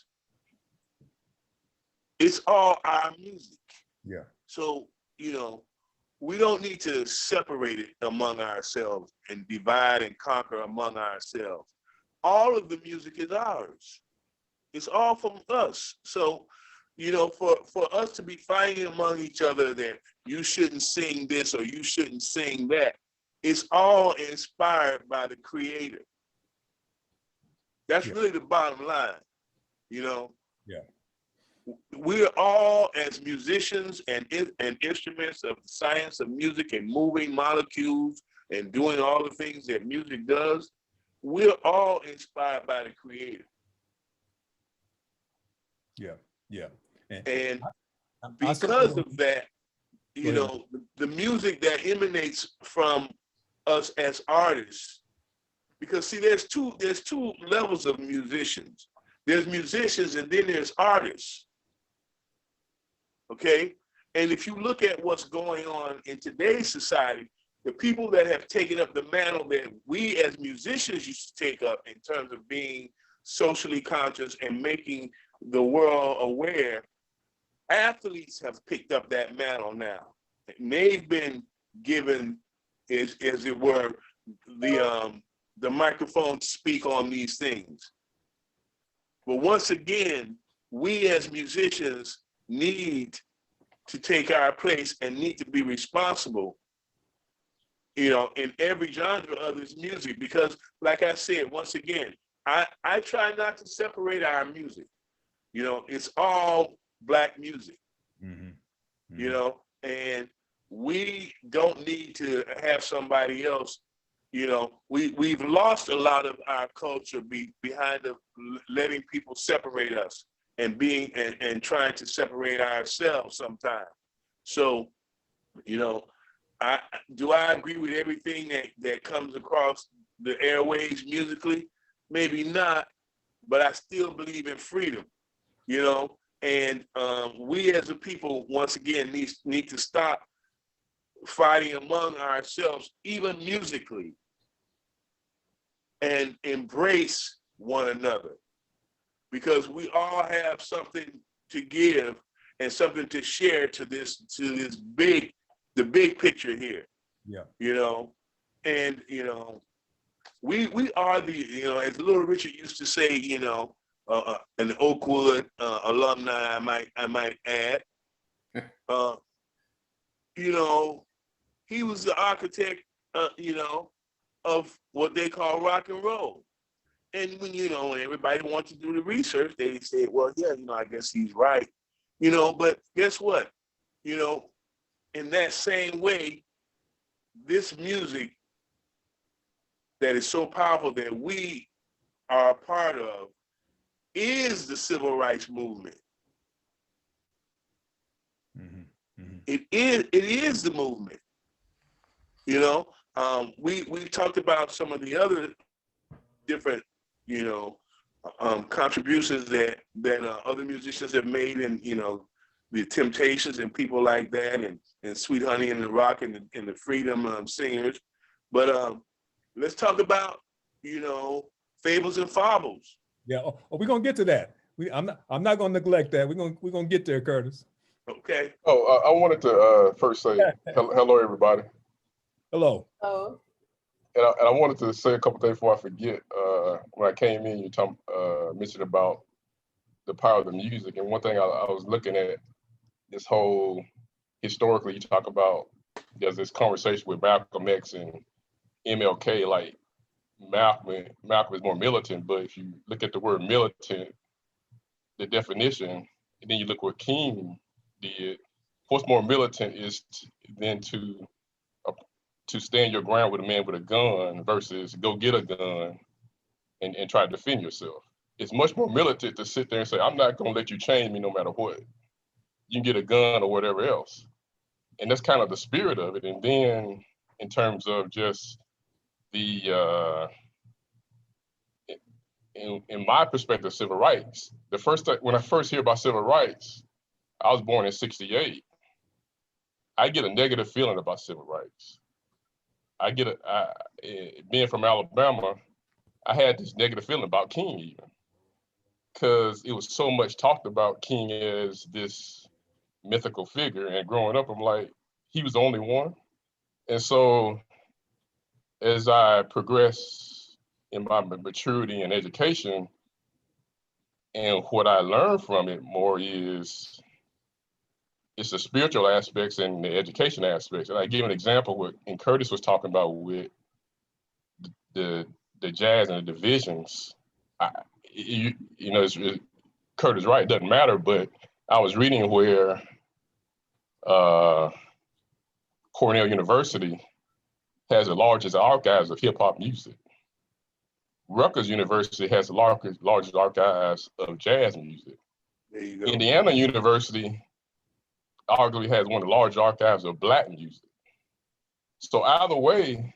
it's all our music. Yeah. So, you know, we don't need to separate it among ourselves and divide and conquer among ourselves. All of the music is ours. It's all from us. So, you know, for us to be fighting among each other that you shouldn't sing this or you shouldn't sing that, it's all inspired by the Creator. That's really the bottom line, you know? Yeah. We're all, as musicians and instruments of the science of music and moving molecules and doing all the things that music does, we're all inspired by the Creator. Yeah, yeah. And because of that, you know, the music that emanates from us as artists, because see, there's two levels of musicians. There's musicians and then there's artists. Okay? And if you look at what's going on in today's society, the people that have taken up the mantle that we as musicians used to take up in terms of being socially conscious and making the world aware, athletes have picked up that mantle now. And they've been given, as it were, the microphone to speak on these things. But once again, we as musicians need to take our place and need to be responsible, you know, in every genre of this music. Because like I said, once again, I try not to separate our music. You know, it's all Black music, you know, and we don't need to have somebody else. You know, we've lost a lot of our culture behind letting people separate us and and trying to separate ourselves sometimes. So, you know, I agree with everything that comes across the airwaves musically? Maybe not, but I still believe in freedom, you know, and we as a people, once again, need to stop fighting among ourselves, even musically, and embrace one another, because we all have something to give and something to share to the big picture here. Yeah. You know, and you know, we are the, you know, as Little Richard used to say, you know, an Oakwood alumni, I might add. You know, he was the architect, you know, of what they call rock and roll. And when, you know, when everybody wants to do the research, they say, well, yeah, you know, I guess he's right. You know, but guess what? You know, in that same way, this music that is so powerful that we are a part of is the civil rights movement. It is the movement. You know, we talked about some of the other different, you know, contributions that other musicians have made, and you know, the Temptations and people like that, and Sweet Honey and the Rock and the Freedom Singers. But let's talk about, you know, Fables and Faubles. Yeah, we're gonna get to that. I'm not gonna neglect that. We're gonna get there, Curtis. Okay. Oh, I wanted to first say hello, everybody. Hello. Oh, And I wanted to say a couple things before I forget. When I came in, you mentioned about the power of the music. And one thing I was looking at, this whole, historically, you talk about, there's this conversation with Malcolm X and MLK, like Malcolm is more militant, but if you look at the word militant, the definition, and then you look what King did, what's more militant is than to stand your ground with a man with a gun versus go get a gun and try to defend yourself. It's much more militant to sit there and say, I'm not gonna let you change me no matter what. You can get a gun or whatever else. And that's kind of the spirit of it. And then in terms of just the, in my perspective, civil rights, when I first hear about civil rights, I was born in '68. I get a negative feeling about civil rights. Being from Alabama, I had this negative feeling about King even, because it was so much talked about King as this mythical figure. And growing up, I'm like, he was the only one. And so as I progress in my maturity and education, and what I learned from it more is it's the spiritual aspects and the education aspects. And I give an example what Curtis was talking about with the jazz and the divisions. Curtis right, it doesn't matter, but I was reading where Cornell University has the largest archives of hip hop music. Rutgers University has the largest archives of jazz music. There you go. Indiana University arguably has one of the largest archives of Black music. So either way,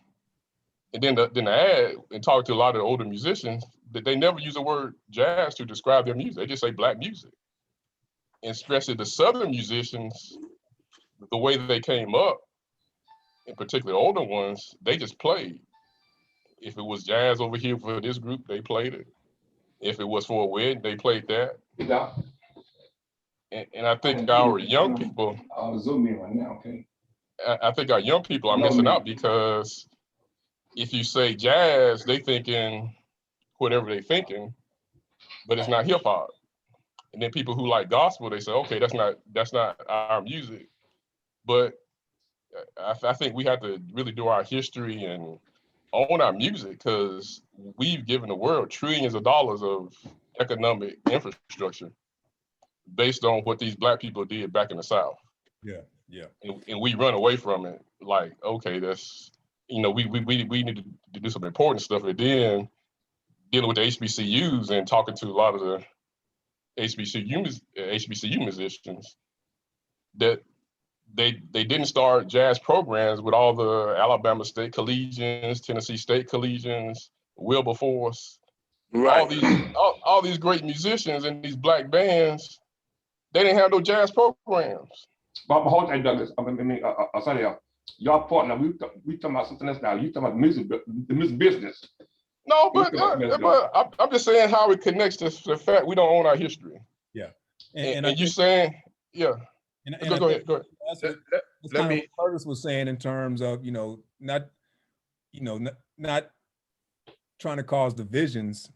and then the ad and talk to a lot of the older musicians, that they never use the word jazz to describe their music. They just say Black music. And especially the Southern musicians, the way that they came up, in particular older ones, they just played. If it was jazz over here for this group, they played it. If it was for a wedding, they played that. Yeah. And I think our young people, I'll zoom in right now, okay? I think our young people are missing out, because if you say jazz, they thinking whatever they thinking, but it's not hip hop. And then people who like gospel, they say, okay, that's not our music. But I think we have to really do our history and own our music, because we've given the world trillions of dollars of economic infrastructure based on what these Black people did back in the South. Yeah, yeah. And we run away from it. Like, okay, that's, we need to do some important stuff. And then dealing with the HBCUs and talking to a lot of the HBCU musicians, that they didn't start jazz programs with all the Alabama State Collegians, Tennessee State Collegians, Wilberforce, Right. all these great musicians and these Black bands. They didn't have no jazz programs. But hold on, Douglas. Cydale, y'all partner. We talking about something else now. You talking about the music business. No, but I'm just saying how it connects to the fact we don't own our history. Yeah. And you saying Yeah. And Go I think ahead. Go ahead. that's Let- that's let kind of me- what Curtis was saying in terms of, not trying to cause divisions,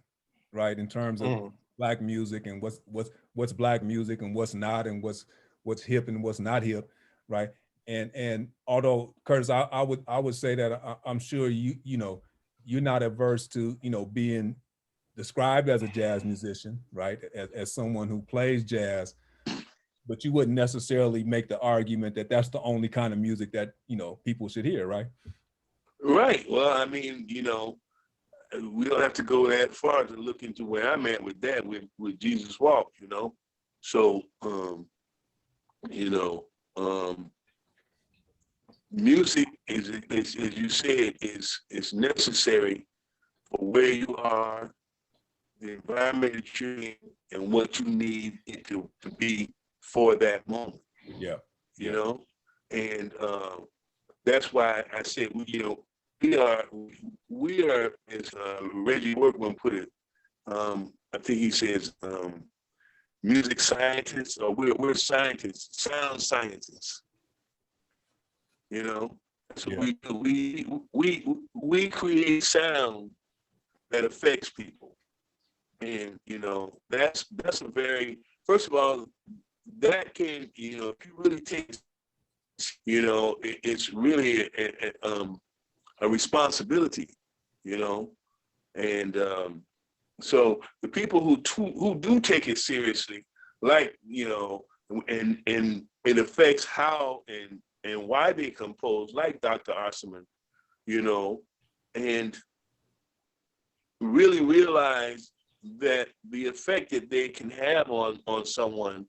right? In terms of Mhm. Black music and what's Black music and what's not, and what's hip and what's not hip, right? And although Curtis, I would say that I'm sure you're not averse to being described as a jazz musician, right? As someone who plays jazz, but you wouldn't necessarily make the argument that that's the only kind of music that people should hear, right? Right. Well, I mean, we don't have to go that far to look into where I'm at with that, with Jesus Walk, So, music is, as you said, is necessary for where you are, the environment that you're in, and what you need it to be for that moment. Yeah. And that's why I said we are, as Reggie Workman put it. I think he says music scientists, or we're scientists, sound scientists. So Yeah. we create sound that affects people, and that's a very, first of all, that can, if you really take, it's really a responsibility, and so the people who do take it seriously, like, and it affects how and why they compose, like Dr. Osterman, and really realize that the effect that they can have on someone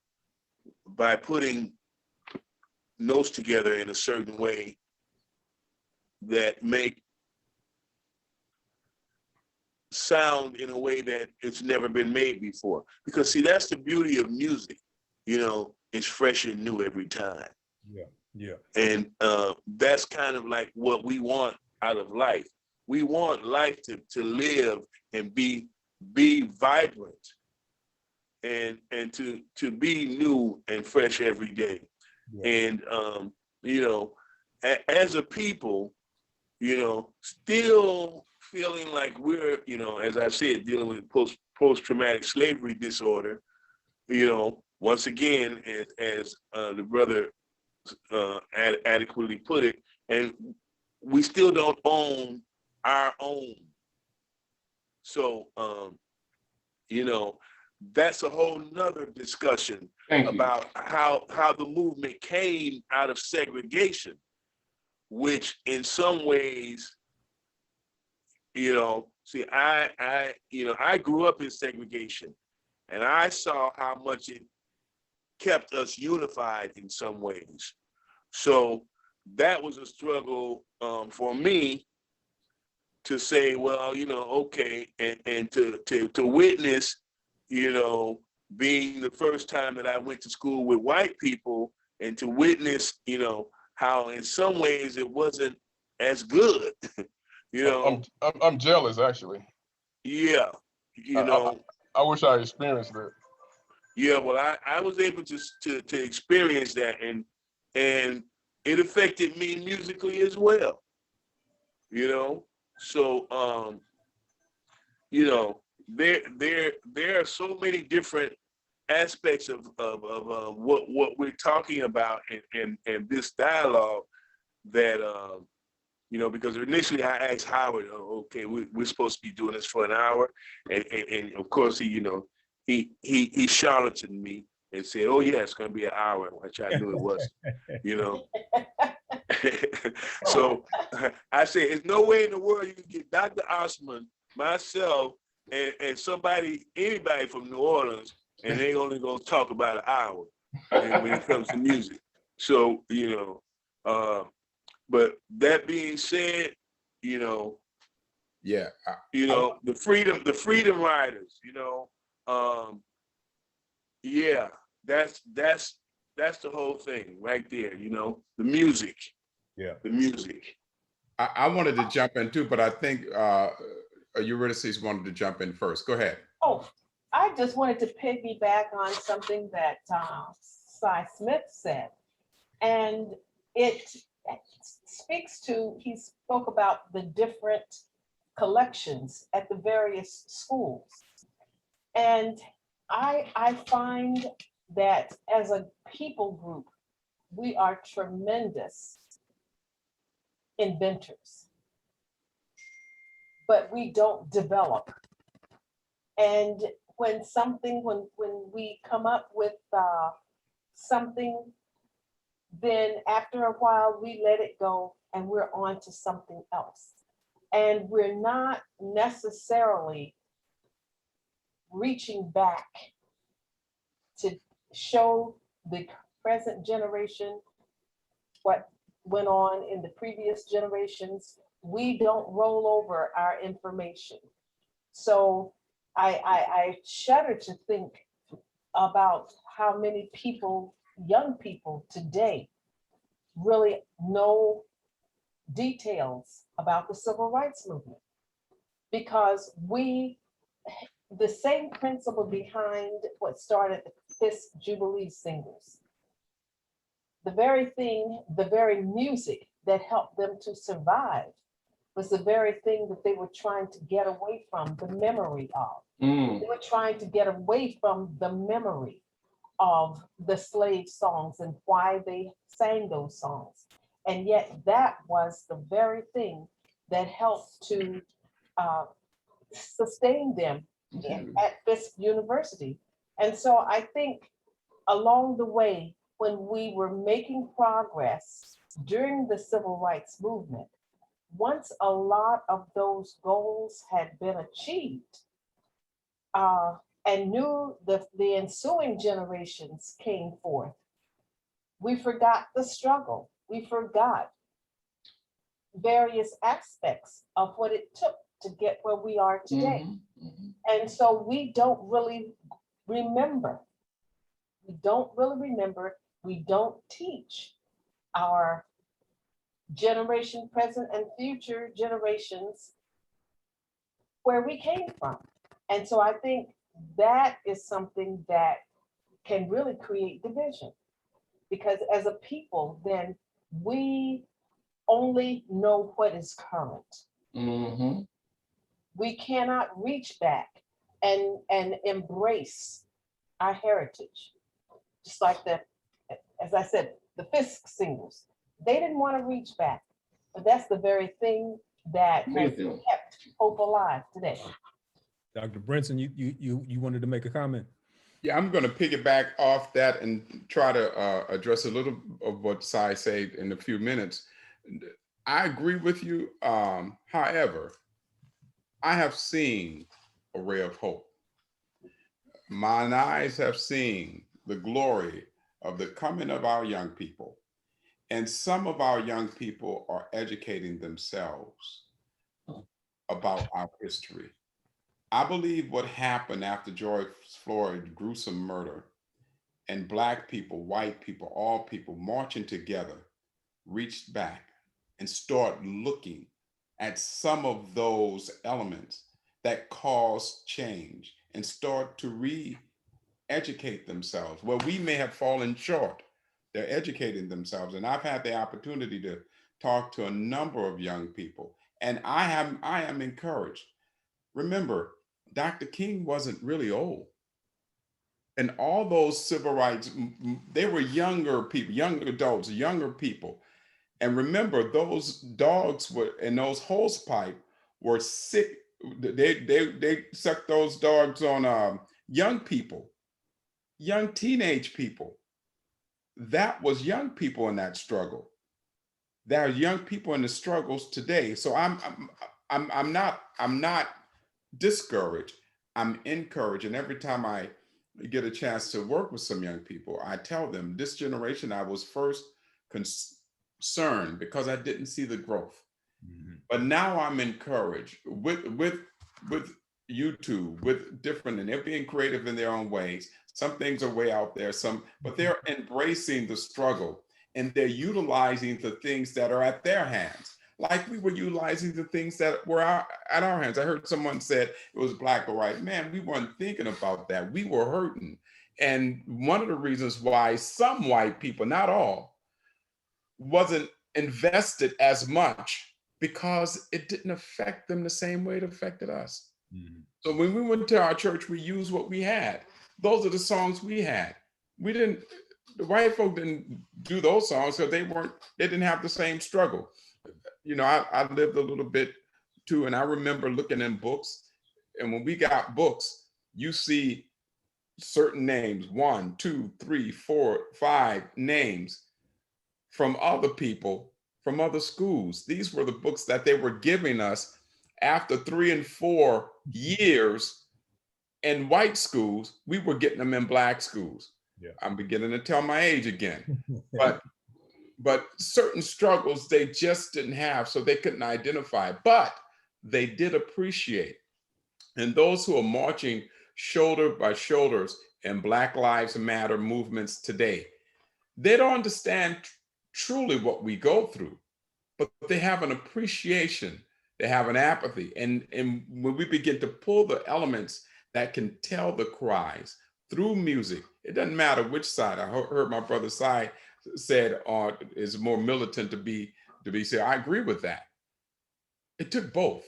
by putting notes together in a certain way that make sound in a way that it's never been made before. Because see, that's the beauty of music, it's fresh and new every time. Yeah. And that's kind of like what we want out of life. We want life to live and be vibrant and to be new and fresh every day. Yeah. And as a people, still feeling like we're, as I said, dealing with post-traumatic slavery disorder, once again, as the brother adequately put it, and we still don't own our own. So, that's a whole nother discussion about how the movement came out of segregation, which in some ways, see, I grew up in segregation, and I saw how much it kept us unified in some ways. So that was a struggle for me to say, well, okay, and to witness, being the first time that I went to school with white people, and to witness, how in some ways it wasn't as good, I'm jealous, actually. Yeah, I wish I experienced that. Yeah, well, I was able to experience that, and it affected me musically as well. So there are so many different aspects of what we're talking about in this dialogue that because initially I asked Howard, okay, we're supposed to be doing this for an hour, and of course he charlatan me and said, oh yeah, it's going to be an hour, which I knew it wasn't. So I said, there's no way in the world you can get Dr. Osterman, myself, and anybody from New Orleans, and they only going to talk about an hour when it comes to music. So, but that being said, yeah, the freedom riders, yeah, that's the whole thing right there, the music. Yeah. The music. I wanted to jump in too, but I think Eurydice wanted to jump in first. Go ahead. Oh, I just wanted to piggyback on something that Cydale Smith said. And it speaks to, he spoke about the different collections at the various schools. And I find that as a people group, we are tremendous inventors, but we don't develop. And when we come up with something, then after a while we let it go and we're on to something else. And we're not necessarily reaching back to show the present generation what went on in the previous generations. We don't roll over our information. So I shudder to think about how many people, young people today, really know details about the civil rights movement, because the same principle behind what started the Fisk Jubilee singles, the very music that helped them to survive, was the very thing that they were trying to get away from the memory of. They were trying to get away from the memory of the slave songs and why they sang those songs. And yet that was the very thing that helped to sustain them at Fisk University. And so I think along the way, when we were making progress during the civil rights movement, once a lot of those goals had been achieved, and the ensuing generations came forth, we forgot the struggle. We forgot various aspects of what it took to get where we are today. And so we don't really remember. We don't really remember. We don't teach our generation, present and future generations where we came from. And so I think that is something that can really create division, because as a people, then we only know what is current. We cannot reach back and embrace our heritage. Just like as I said, the Fisk singles, they didn't want to reach back, but that's the very thing that has kept hope alive today. Dr. Brinson, you wanted to make a comment? Yeah, I'm going to piggyback off that and try to address a little of what Cy said in a few minutes. I agree with you. However, I have seen a ray of hope. Mine eyes have seen the glory of the coming of our young people. And some of our young people are educating themselves about our history. I believe what happened after George Floyd's gruesome murder, and Black people, white people, all people marching together, reached back and start looking at some of those elements that caused change and start to re-educate themselves. Well, we may have fallen short. They're educating themselves. And I've had the opportunity to talk to a number of young people, and I am encouraged. Remember, Dr. King wasn't really old. And all those civil rights, they were younger people, young adults, younger people. And remember, those dogs were, and those hose pipe were sick. They sucked those dogs on young people, young teenage people. That was young people in that struggle. There are young people in the struggles today. So I'm not discouraged. I'm encouraged. And every time I get a chance to work with some young people, I tell them, this generation, I was first concerned because I didn't see the growth. But now I'm encouraged with YouTube, with different, and they're being creative in their own ways. Some things are way out there, but they're embracing the struggle, and they're utilizing the things that are at their hands. Like we were utilizing the things that were at our hands. I heard someone said it was Black or white. Man, we weren't thinking about that. We were hurting. And one of the reasons why some white people, not all, wasn't invested as much because it didn't affect them the same way it affected us. So when we went to our church, we used what we had. Those are the songs we had. We didn't, the white folk didn't do those songs because they didn't have the same struggle. You know, I lived a little bit too, and I remember looking in books, and when we got books, you see certain names, 1, 2, 3, 4, 5 names from other people, from other schools. These were the books that they were giving us after 3 and 4 years in white schools. We were getting them in black schools. Yeah. I'm beginning to tell my age again. But certain struggles they just didn't have, so they couldn't identify, but they did appreciate. And those who are marching shoulder by shoulders in Black Lives Matter movements today, they don't understand truly what we go through, but they have an appreciation, they have an apathy. And when we begin to pull the elements that can tell the cries through music, it doesn't matter which side. I heard my brother Cy said is more militant to be said. I agree with that. It took both.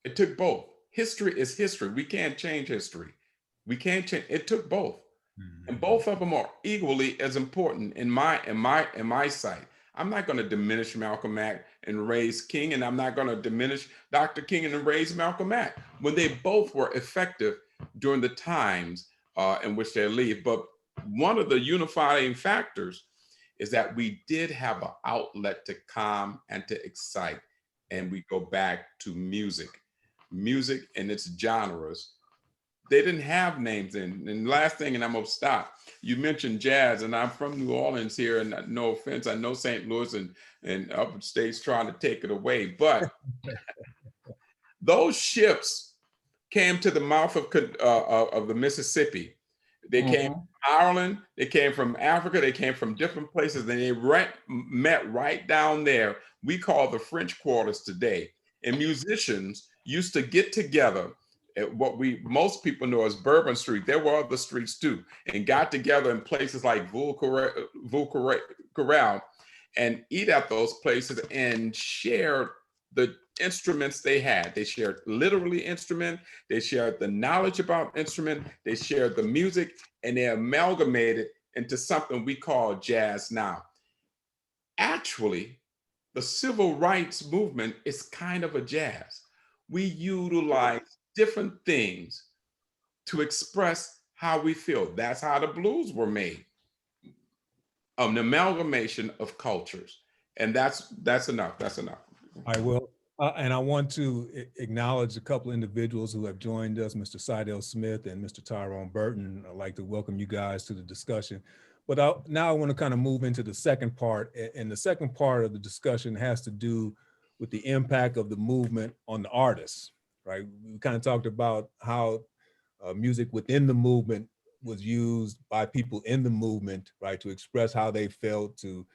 It took both. History is history. We can't change history. We can't change. It took both. And both of them are equally as important in my sight. I'm not going to diminish Malcolm X and raise King, and I'm not going to diminish Dr. King and raise Malcolm X when they both were effective during the times in which they lived. But one of the unifying factors is that we did have an outlet to calm and to excite, and we go back to music and its genres. They didn't have names in. And last thing, and I'm gonna stop. You mentioned jazz, and I'm from New Orleans here, and no offense, I know St. Louis and upstate's trying to take it away, but those ships came to the mouth of the Mississippi. They came from Ireland, they came from Africa, they came from different places, and they met right down there. We call the French Quarters today. And musicians used to get together at what most people know as Bourbon Street. There were other streets too, and got together in places like Vul Corral and eat at those places and shared the instruments they had. They shared literally instrument, they shared the knowledge about instrument, they shared the music, and they amalgamated into something we call jazz now. Actually, the civil rights movement is kind of a jazz. We utilize different things to express how we feel. That's how the blues were made. An amalgamation of cultures. And that's enough. That's enough. I will. And I want to acknowledge a couple of individuals who have joined us, Mr. Cydale Smith and Mr. Tyrone Burton. I'd like to welcome you guys to the discussion. But now I want to kind of move into the second part. And the second part of the discussion has to do with the impact of the movement on the artists, right? We kind of talked about how music within the movement was used by people in the movement, right, to express how they felt, to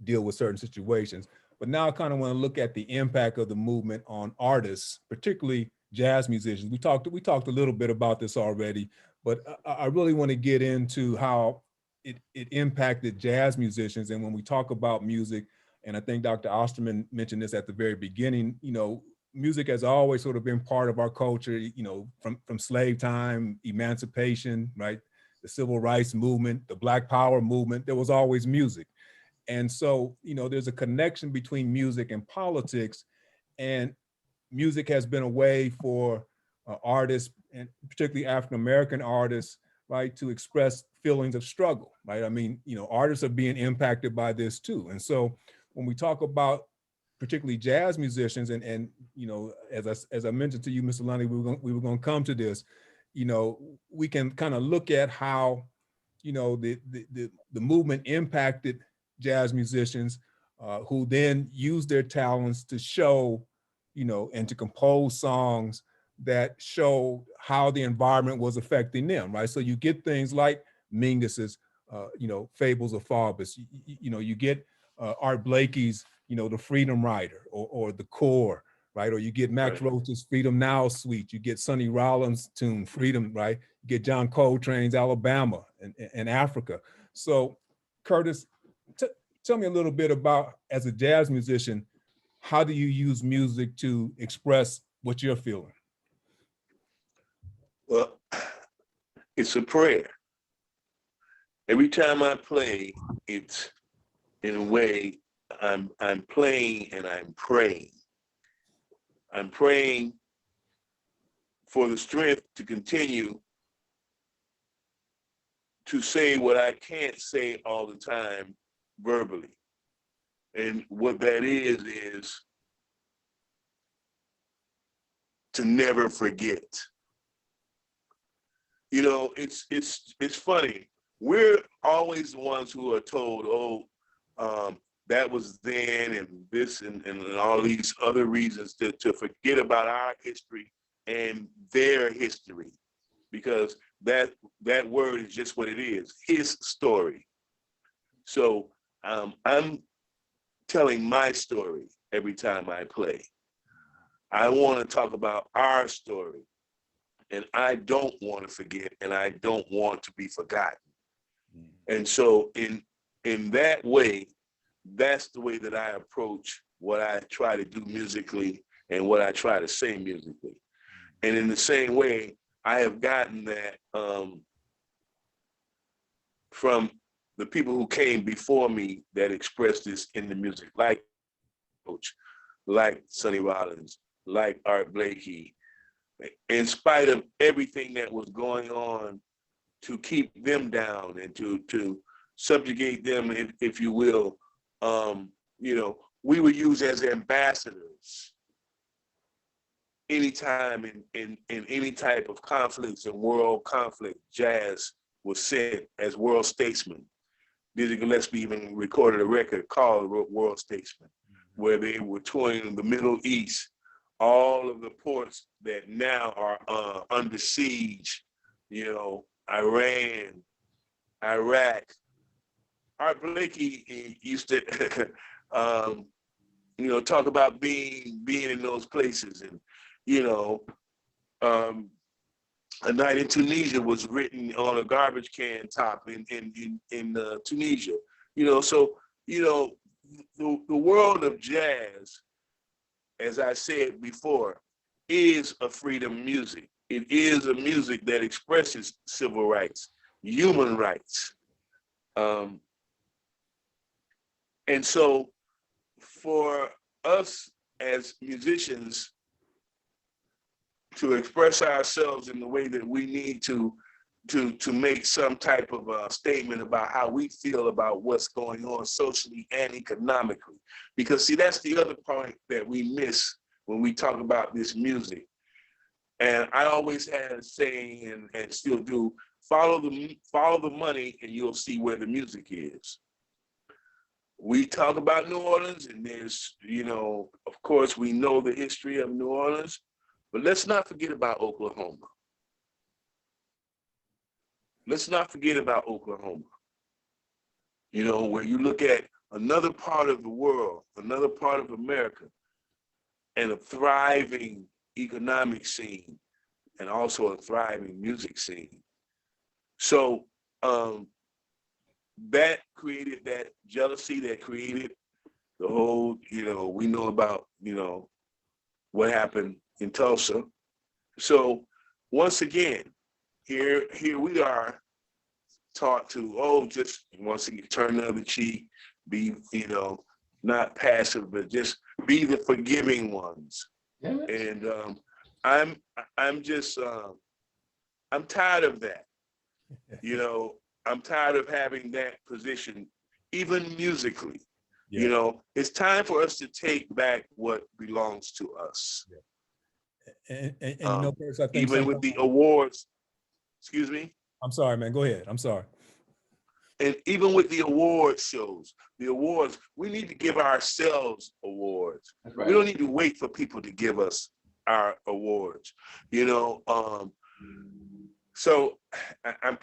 deal with certain situations. But now I kind of want to look at the impact of the movement on artists, particularly jazz musicians. We talked a little bit about this already, but I really want to get into how it impacted jazz musicians. And when we talk about music, and I think Dr. Osterman mentioned this at the very beginning, you know, music has always sort of been part of our culture, you know, from slave time, emancipation, right? The civil rights movement, the Black Power movement, there was always music. And so, you know, there's a connection between music and politics, and music has been a way for artists, and particularly African-American artists, right, to express feelings of struggle, right? I mean, you know, artists are being impacted by this too. And so when we talk about particularly jazz musicians, and you know, as I mentioned to you, Mr. Lundy, we were going to come to this, you know, we can kind of look at how, you know, the movement impacted jazz musicians who then use their talents to show, you know, and to compose songs that show how the environment was affecting them, right? So you get things like Mingus's, you know, Fables of Faubus, you know, you get Art Blakey's, you know, The Freedom Rider, or The Core, right? Or you get Max Roach's Freedom Now Suite, you get Sonny Rollins' tune, Freedom, right? You get John Coltrane's Alabama, in Africa. So Curtis, tell me a little bit about, as a jazz musician, how do you use music to express what you're feeling? Well, it's a prayer. Every time I play, it's in a way I'm playing and I'm praying. I'm praying for the strength to continue to say what I can't say all the time verbally. And what that is to never forget. You know, it's funny. We're always the ones who are told, that was then, and this and all these other reasons to forget about our history and their history, because that word is just what it is, his story. So I'm telling my story every time I play. I want to talk about our story, and I don't want to forget, and I don't want to be forgotten. And so in that way, that's the way that I approach what I try to do musically and what I try to say musically. And in the same way, I have gotten that from the people who came before me that expressed this in the music, like Coach, like Sonny Rollins, like Art Blakey. In spite of everything that was going on, to keep them down and to subjugate them, if you will, you know, we were used as ambassadors anytime in any type of conflicts and world conflict. Jazz was sent as world statesmen. Dizzy Gillespie even recorded a record called World Statesman, where they were touring the Middle East, all of the ports that now are under siege, you know, Iran, Iraq. Art Blakey used to, you know, talk about being in those places, and you know, A Night in Tunisia was written on a garbage can top in Tunisia. You know, so you know, the world of jazz, as I said before, is a freedom music. It is a music that expresses civil rights, human rights. And so for us as musicians to express ourselves in the way that we need to make some type of a statement about how we feel about what's going on socially and economically. Because see, that's the other part that we miss when we talk about this music. And I always had a saying, and still do, follow the money and you'll see where the music is. We talk about New Orleans, and there's, you know, of course, we know the history of New Orleans, but let's not forget about Oklahoma. Let's not forget about Oklahoma. You know, where you look at another part of the world, another part of America, and a thriving economic scene, and also a thriving music scene. So that created that jealousy, that created the whole, you know, we know about, you know, what happened in Tulsa. So once again, here we are taught to, just once again, turn the other cheek, be, you know, not passive, but just be the forgiving ones. Yeah. And I'm just, I'm tired of that. You know, I'm tired of having that position, even musically. Yeah. You know, it's time for us to take back what belongs to us. Yeah. And you know, Chris, I think even with the awards, excuse me? I'm sorry, man, go ahead, I'm sorry. And even with the award shows, the awards, we need to give ourselves awards. Right. We don't need to wait for people to give us our awards, you know? So I'm.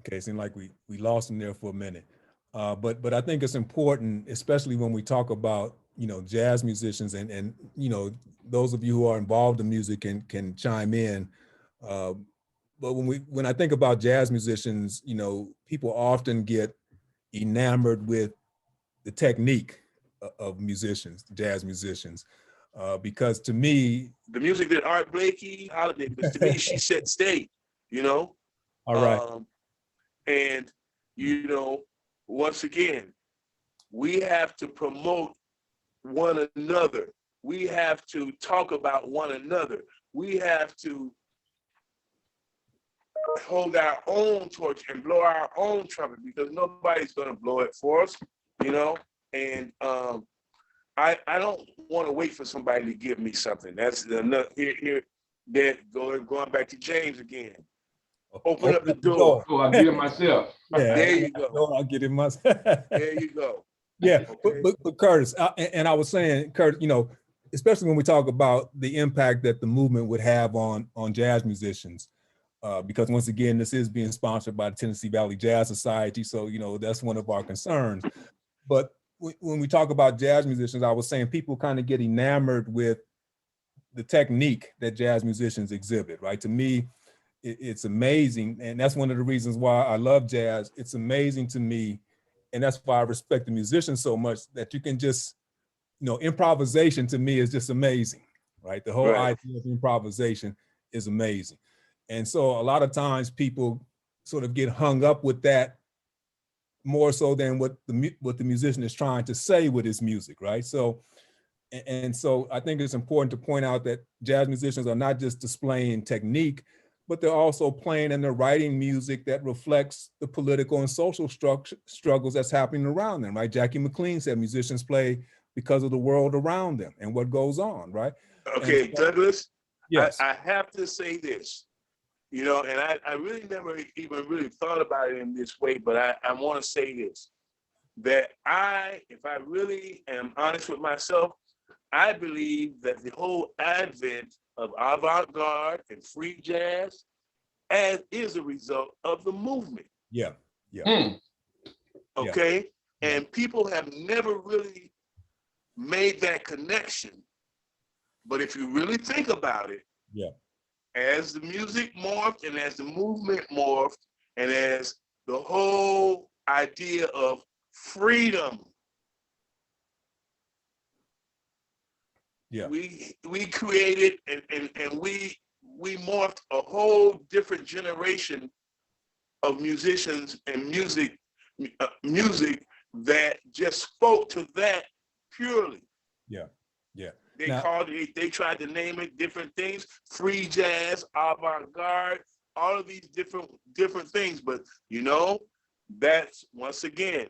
Okay, it seemed like we lost him there for a minute. But I think it's important, especially when we talk about, you know, jazz musicians and you know, those of you who are involved in music can chime in. But when I think about jazz musicians, you know, people often get enamored with the technique of musicians, jazz musicians, because to me, The music that Art Blakey, Holiday, because to me, she set stage, you know? all right, And, you know, once again, we have to promote one another. We have to talk about one another. We have to hold our own torch and blow our own trumpet, because nobody's going to blow it for us, you know? And I don't want to wait for somebody to give me something. That's another, going back to James again. Open up the door. Oh, I get it myself. Yeah, There you go. I'll get it myself. There you go. Yeah, Okay. but Curtis, and I was saying, Curtis, you know, especially when we talk about the impact that the movement would have on jazz musicians, because once again, this is being sponsored by the Tennessee Valley Jazz Society, so you know that's one of our concerns. But when we talk about jazz musicians, I was saying people kind of get enamored with the technique that jazz musicians exhibit, right? To me, it's amazing, and that's one of the reasons why I love jazz. It's amazing to me, and that's why I respect the musicians so much, that you can just, you know, improvisation to me is just amazing, right? The whole Right. idea of improvisation is amazing. And so a lot of times people sort of get hung up with that more so than what the musician is trying to say with his music, right? So, and so I think it's important to point out that jazz musicians are not just displaying technique, but they're also playing and they're writing music that reflects the political and social struggles that's happening around them, right? Jackie McLean said musicians play because of the world around them and what goes on, right? Okay, And so, Douglas, yes. I have to say this, you know, and I really never even really thought about it in this way, but I want to say this, that if I really am honest with myself, I believe that the whole advent of avant-garde and free jazz is a result of the movement. Yeah, yeah. Okay? Yeah. And people have never really made that connection. But if you really think about it, yeah, as the music morphed and as the movement morphed and as the whole idea of freedom, yeah, we created and we morphed a whole different generation of musicians and music that just spoke to that purely. yeah, yeah. They Now, called it, they tried to name it different things, free jazz, avant-garde, all of these different things. But you know, that's once again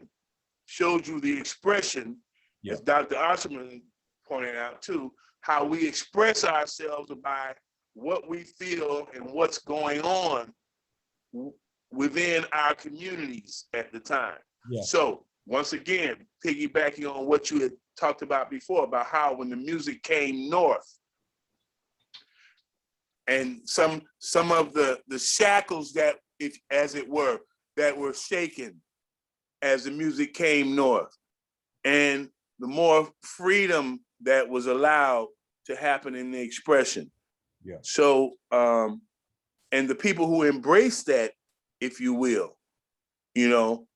showed you the expression, yeah, as Dr. Osterman pointed out too, how we express ourselves by what we feel and what's going on within our communities at the time. yeah, So once again, piggybacking on what you had talked about before, about how when the music came north and some of the shackles that, if as it were, that were shaken as the music came north, and the more freedom that was allowed to happen in the expression. yeah. So and the people who embraced that, if you will, you know,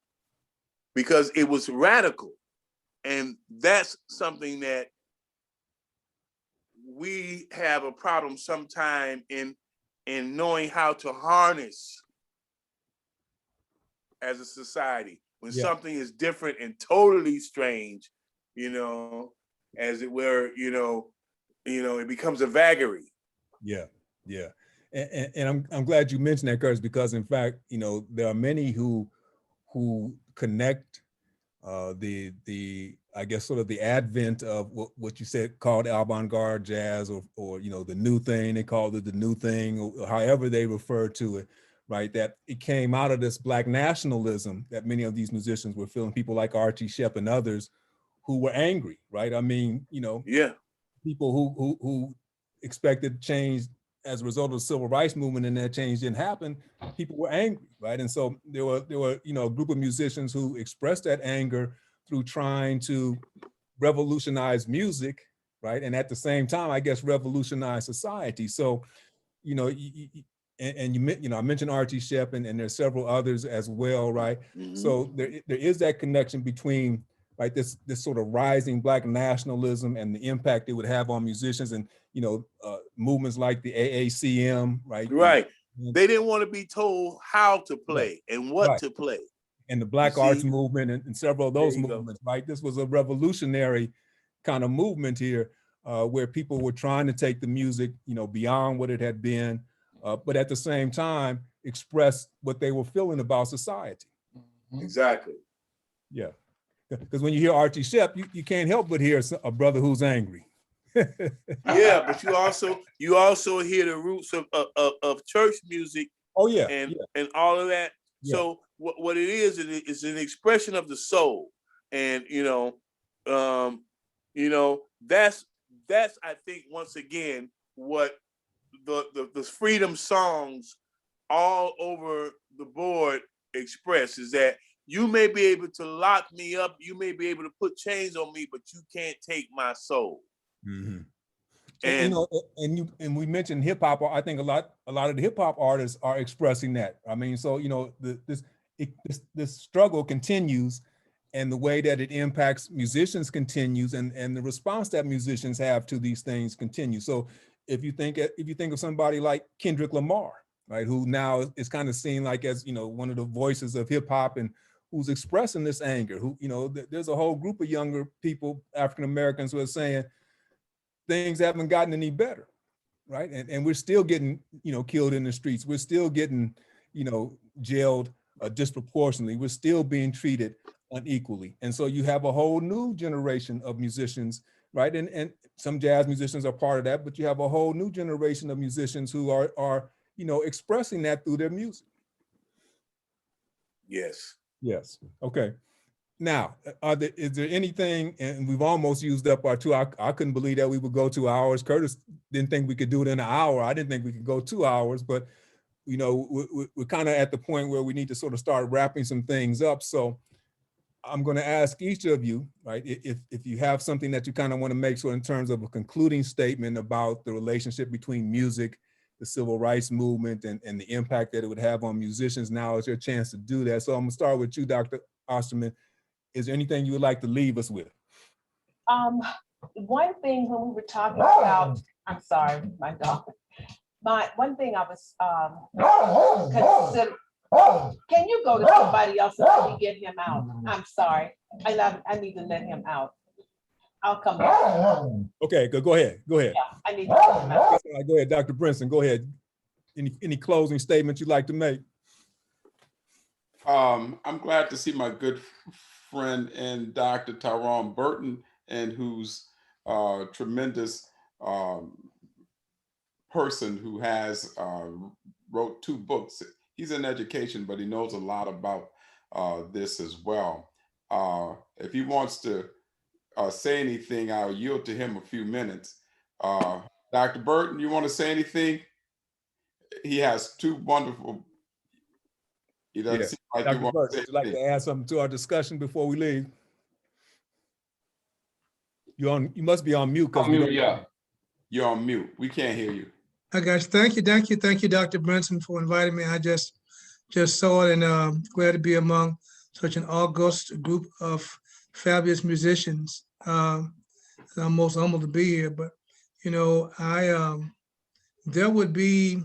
because it was radical. And that's something that we have a problem sometime in knowing how to harness as a society. When Yeah. something is different and totally strange, you know, as it were, you know, it becomes a vagary. Yeah, yeah. And I'm glad you mentioned that, Curtis, because in fact, you know, there are many who connect the I guess sort of the advent of what you said called avant-garde jazz, or you know, the new thing, they called it the new thing, or however they refer to it, right? That it came out of this Black nationalism that many of these musicians were feeling, people like Archie Shepp and others who were angry, right? I mean, you know, Yeah. people who expected change as a result of the civil rights movement, and that change didn't happen. People were angry, right? And so there were you know, a group of musicians who expressed that anger through trying to revolutionize music, right? And at the same time, I guess, revolutionize society. So, you know, I mentioned Archie Shepp, and there's several others as well, right? Mhm. So there is that connection between, right, this sort of rising Black nationalism and the impact it would have on musicians, and movements like the AACM, right? Right. They didn't want to be told how to play and what Right. to play. And the Black Arts see? movement and several of those There you go. movements, right? This was a revolutionary kind of movement here, where people were trying to take the music, beyond what it had been, but at the same time express what they were feeling about society. Exactly. Yeah, because when you hear Archie Shepp, you can't help but hear a brother who's angry. Yeah, but you also hear the roots of church music. Oh yeah, and all of that. Yeah. So what it is an expression of the soul, and that's I think once again what the freedom songs all over the board express is that you may be able to lock me up, you may be able to put chains on me, but you can't take my soul. Mm-hmm. And and we mentioned hip hop. I think a lot of the hip hop artists are expressing that. I mean, so this struggle continues, and the way that it impacts musicians continues, and the response that musicians have to these things continues. So if you think of somebody like Kendrick Lamar, right, who now is kind of seen like as one of the voices of hip hop, and who's expressing this anger, who there's a whole group of younger people, African Americans, who are saying things haven't gotten any better, right? And we're still getting, killed in the streets. We're still getting, jailed disproportionately. We're still being treated unequally. And so you have a whole new generation of musicians, right? And some jazz musicians are part of that, but you have a whole new generation of musicians who are expressing that through their music. Yes. Yes. Okay. Now, is there anything, and we've almost used up our 2 hours. I couldn't believe that we would go 2 hours. Curtis didn't think we could do it in an hour. I didn't think we could go 2 hours, but we're kind of at the point where we need to sort of start wrapping some things up. So I'm going to ask each of you, right, if you have something that you kind of want to make, so in terms of a concluding statement about the relationship between music, the civil rights movement, and the impact that it would have on musicians. Now is your chance to do that. So I'm going to start with you, Dr. Osterman. Is there anything you would like to leave us with? One thing when we were talking about, I'm sorry, my dog. One thing I was considering, can you go to somebody else and let me get him out? I'm sorry, I need to let him out. I'll come back. Okay, go ahead. Yeah, I need to let him out. Go ahead, Dr. Brinson, go ahead. Any closing statements you'd like to make? I'm glad to see my good friend and Dr. Tyrone Burton, and who's a tremendous person who has wrote 2 books. He's in education, but he knows a lot about this as well. If he wants to say anything, I'll yield to him a few minutes. Dr. Burton, you want to say anything? He has 2 wonderful. He doesn't seem like Dr. Burton, would you like to add something to our discussion before we leave? You must be on mute. You're on mute. We can't hear you. I got you. Thank you, Dr. Brinson, for inviting me. I just saw it, and glad to be among such an august group of fabulous musicians. I'm most humbled to be here, but there would be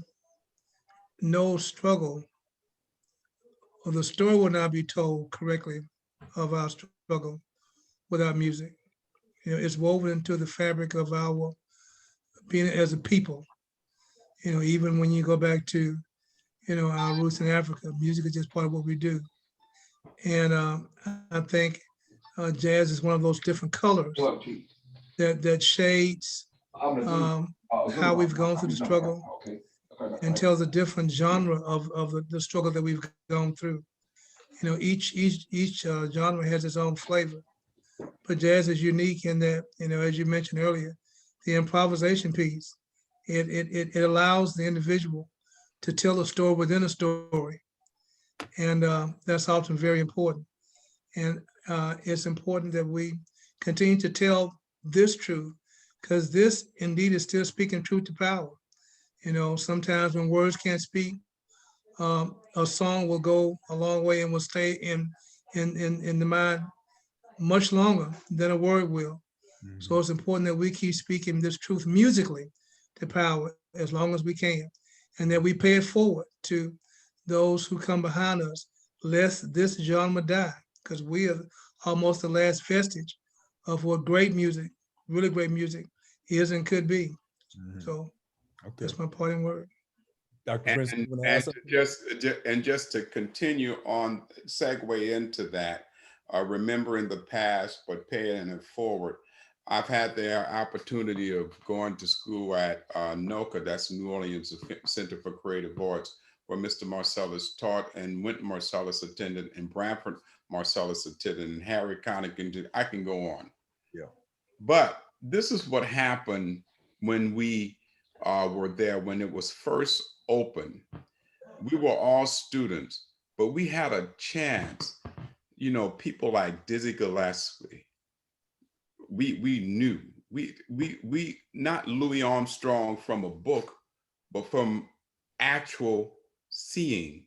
no struggle, or the story will not be told correctly of our struggle without music. It's woven into the fabric of our being as a people. Even when you go back to, our roots in Africa, music is just part of what we do. And I think jazz is one of those different colors that shades how we've gone through the struggle, and tells a different genre of the struggle that we've gone through. Each genre has its own flavor, but jazz is unique in that, as you mentioned earlier, the improvisation piece, it allows the individual to tell a story within a story, and that's often very important. And it's important that we continue to tell this truth, because this indeed is still speaking truth to power. You know, sometimes when words can't speak, a song will go a long way and will stay in the mind much longer than a word will. So it's important that we keep speaking this truth musically to power as long as we can, and that we pay it forward to those who come behind us, lest this genre die, because we are almost the last vestige of what great music, really great music, is and could be. So Okay. that's my parting word. Dr. Brinson, you want to add And something? just to continue on, segue into that, remembering the past but paying it forward. I've had the opportunity of going to school at NOCA, that's New Orleans Center for Creative Arts, where Mr. Marcellus taught, and Wynton Marcellus attended, and Branford Marcellus attended, and Harry Connick, I can go on. Yeah. But this is what happened when we were there, when it was first open. We were all students, but we had a chance. You know, people like Dizzy Gillespie, we knew, we not Louis Armstrong from a book, but from actual seeing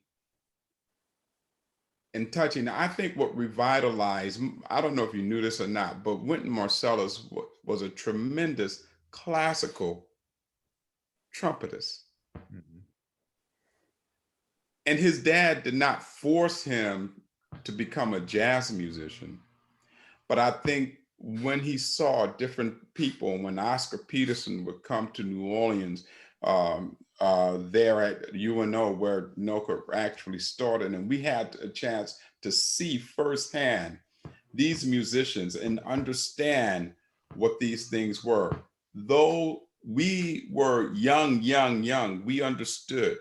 and touching. I think what revitalized, I don't know if you knew this or not, but Wynton Marcellus was a tremendous classical trumpetist. And his dad did not force him to become a jazz musician. But I think when he saw different people, when Oscar Peterson would come to New Orleans, there at UNO, where NOCA actually started, and we had a chance to see firsthand these musicians and understand what these things were. Though we were young, we understood.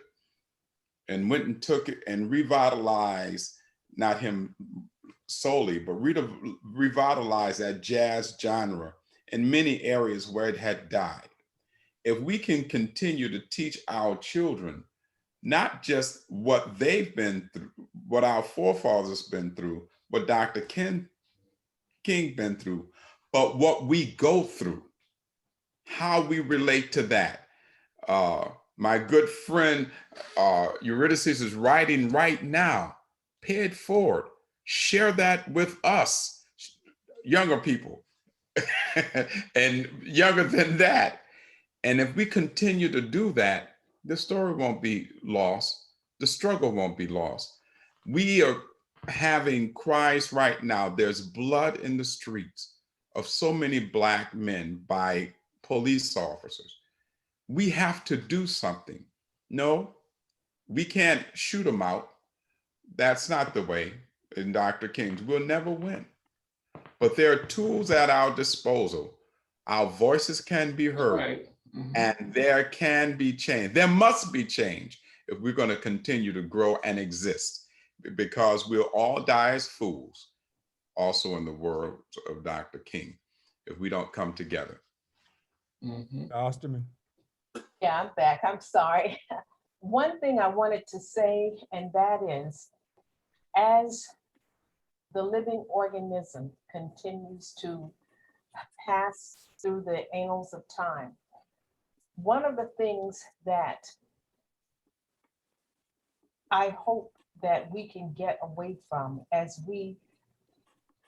And went and took it and revitalized, not him solely, but revitalized that jazz genre in many areas where it had died. If we can continue to teach our children, not just what they've been through, what our forefathers been through, what Dr. King been through, but what we go through, how we relate to that. My good friend Eurydice is writing right now. Pay it forward. Share that with us, younger people, and younger than that. And if we continue to do that, the story won't be lost. The struggle won't be lost. We are having cries right now. There's blood in the streets of so many Black men by police officers. We have to do something. No, we can't shoot them out. That's not the way. In Dr. King's, we'll never win. But there are tools at our disposal. Our voices can be heard, Right. Mm-hmm. and there can be change. There must be change if we're going to continue to grow and exist, because we'll all die as fools, also in the words of Dr. King, if we don't come together. Mm-hmm. Osterman. Yeah, I'm back. I'm sorry. One thing I wanted to say, and that is, as the living organism continues to pass through the annals of time, one of the things that I hope that we can get away from as we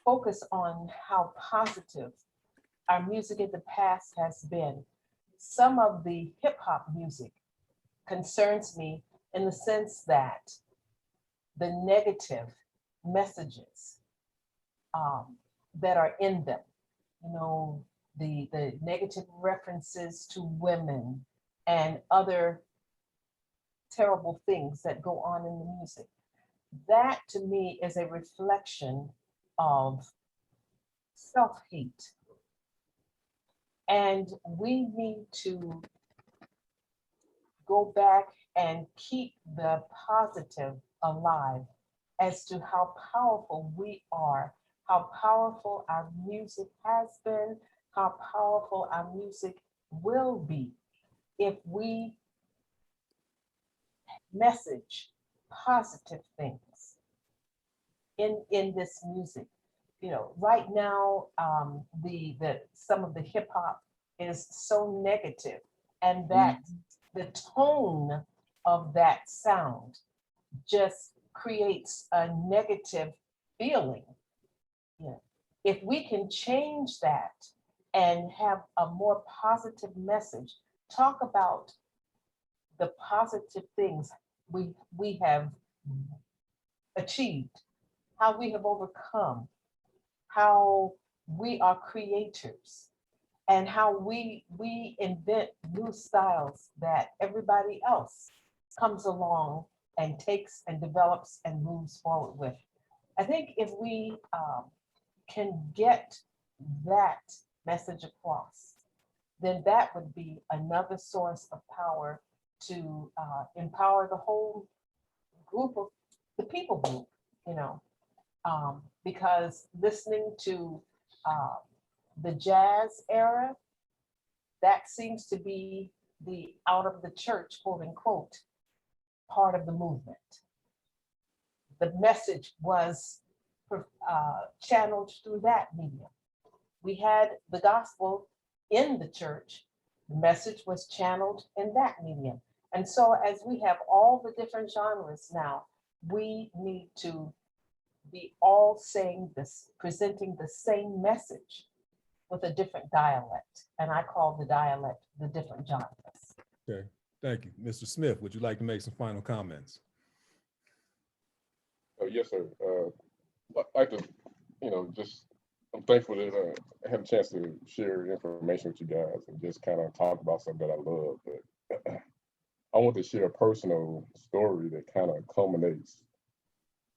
focus on how positive our music in the past has been, some of the hip hop music concerns me in the sense that the negative messages that are in them, you know, the negative references to women and other terrible things that go on in the music. That to me is a reflection of self-hate. And we need to go back and keep the positive alive as to how powerful we are, how powerful our music has been, how powerful our music will be if we message positive things in this music. You know, right now, some of the hip hop is so negative, and that the tone of that sound just creates a negative feeling. Yeah. If we can change that and have a more positive message, talk about the positive things we have achieved, how we have overcome, how we are creators, and how we invent new styles that everybody else comes along and takes and develops and moves forward with. I think if we can get that message across, then that would be another source of power to empower the whole group of the people group, you know, because listening to the jazz era, that seems to be the out of the church, quote unquote, part of the movement. The message was channeled through that medium. We had the gospel in the church, the message was channeled in that medium. And so as we have all the different genres now, we need to be all saying this, presenting the same message with a different dialect. And I call the dialect the different genres. Okay, thank you. Mr. Smith, would you like to make some final comments? Yes, sir. I'd like to, I'm thankful that I had a chance to share information with you guys and just kind of talk about something that I love. But I want to share a personal story that kind of culminates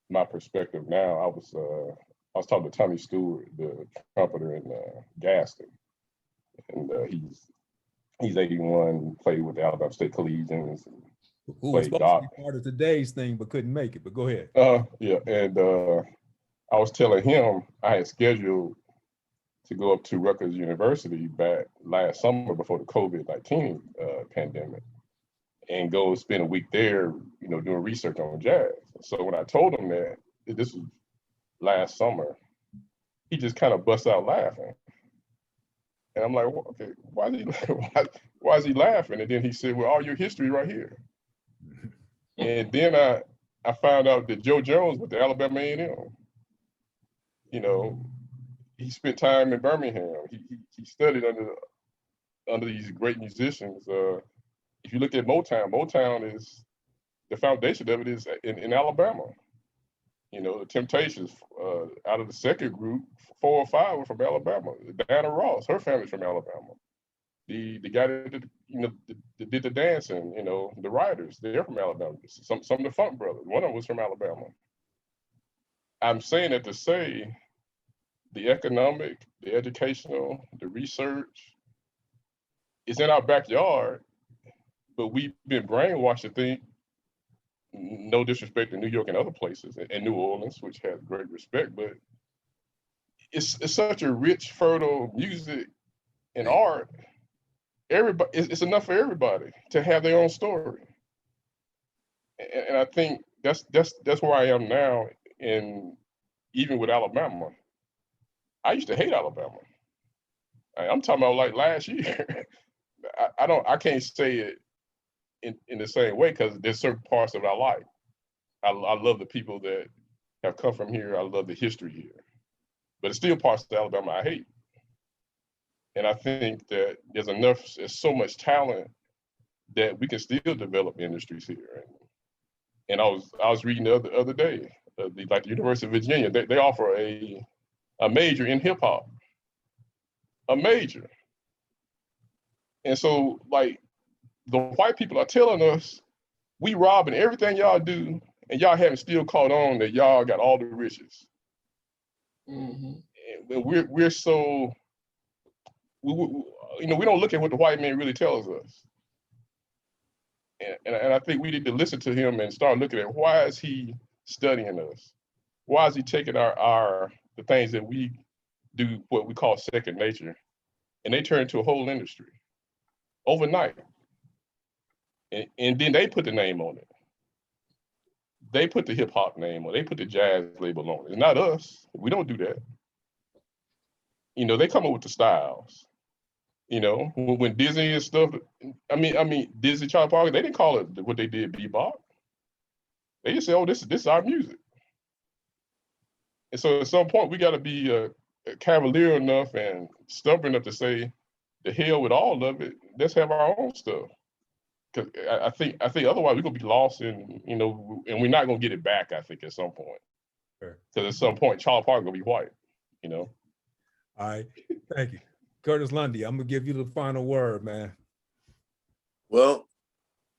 my perspective now. I was talking to Tommy Stewart, the trumpeter in Gaston, and he's 81, played with the Alabama State Collegians. Who was supposed to be part of today's thing but couldn't make it, but go ahead. Yeah, and I was telling him I had scheduled to go up to Rutgers University back last summer before the COVID-19 pandemic and go spend a week there, doing research on jazz. So when I told him that this was last summer, he just kind of busts out laughing. And I'm like, well, okay, why is he laughing? And then he said, well, all your history right here. And then I found out that Joe Jones with the Alabama A&M, he spent time in Birmingham. He studied under these great musicians. If you look at Motown is, the foundation of it is in Alabama. The Temptations, out of the second group, 4 or 5 were from Alabama. Diana Ross, her family's from Alabama. The guy that did the dancing, the writers, they're from Alabama. Some of the Funk Brothers, one of them was from Alabama. I'm saying that to say the economic, the educational, the research is in our backyard, but we've been brainwashed to think, no disrespect to New York and other places, and New Orleans, which has great respect, but it's such a rich, fertile music and art. Everybody, it's enough for everybody to have their own story. And I think that's where I am now. And even with Alabama, I used to hate Alabama. I'm talking about like last year. I can't say it in the same way because there's certain parts of it I like. I love the people that have come from here. I love the history here. But it's still parts of Alabama I hate. And I think that there's so much talent that we can still develop industries here. And I was reading the other day, like the University of Virginia, they offer a major in hip hop, a major. And so like the white people are telling us, we robbing everything y'all do, and y'all haven't still caught on that y'all got all the riches. Mm-hmm. And we're so, we don't look at what the white man really tells us. And I think we need to listen to him and start looking at why is he studying us? Why is he taking the things that we do, what we call second nature, and they turn into a whole industry overnight. And then they put the name on it. They put the hip hop name on it. They put the jazz label on it. It's not us. We don't do that. They come up with the styles. You know, when Disney and stuff, I mean, Disney Child Park, they didn't call it what they did bebop. They just say, "Oh, this is our music." And so at some point, we got to be cavalier enough and stubborn enough to say, "The hell with all of it. Let's have our own stuff." Because I think otherwise we're gonna be lost in, you know, and we're not gonna get it back. I think at some point, Sure. because at some point, Child Park gonna be white. You know. All right, thank you. Curtis Lundy, I'm gonna give you the final word, man. Well,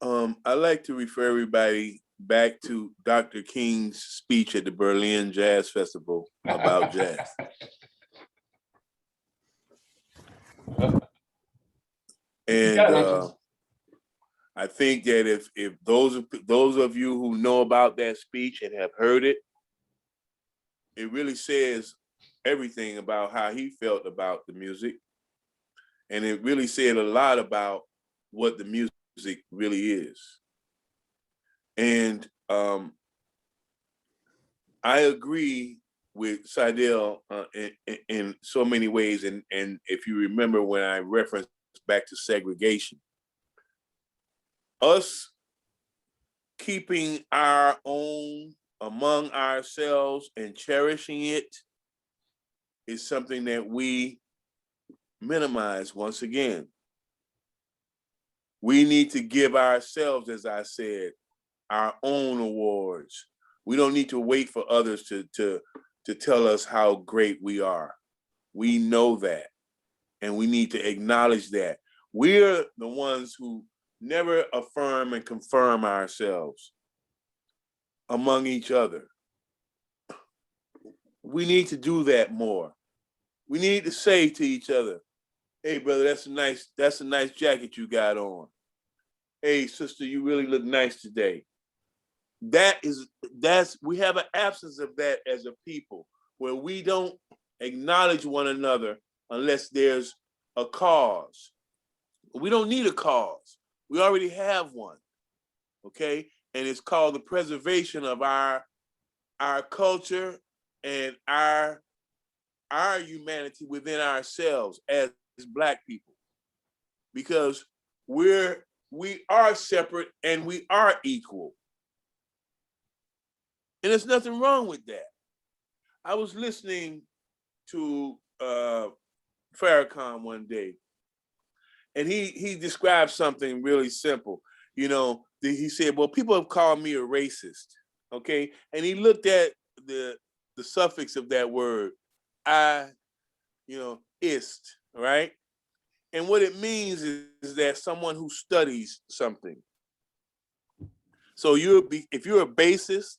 I like to refer everybody back to Dr. King's speech at the Berlin Jazz Festival about jazz. And I think that if those of you who know about that speech and have heard it, it really says everything about how he felt about the music. And it really said a lot about what the music really is. And I agree with Cydale in so many ways. And if you remember when I referenced back to segregation, us keeping our own among ourselves and cherishing it is something that we minimize once again. We need to give ourselves, as I said, our own awards. We don't need to wait for others to tell us how great we are. We know that, and we need to acknowledge that. We're the ones who never affirm and confirm ourselves among each other. We need to do that more. We need to say to each other, "Hey, brother, that's a nice jacket you got on. Hey, sister, you really look nice today." We have an absence of that as a people, where we don't acknowledge one another unless there's a cause. We don't need a cause. We already have one, okay? And it's called the preservation of our culture and our humanity within ourselves as Black people, because we are separate and we are equal. And there's nothing wrong with that. I was listening to Farrakhan one day, and he described something really simple. You know, he said, "Well, people have called me a racist," okay? And he looked at the suffix of that word, ist, right? And what it means is that someone who studies something. So if you're a bassist,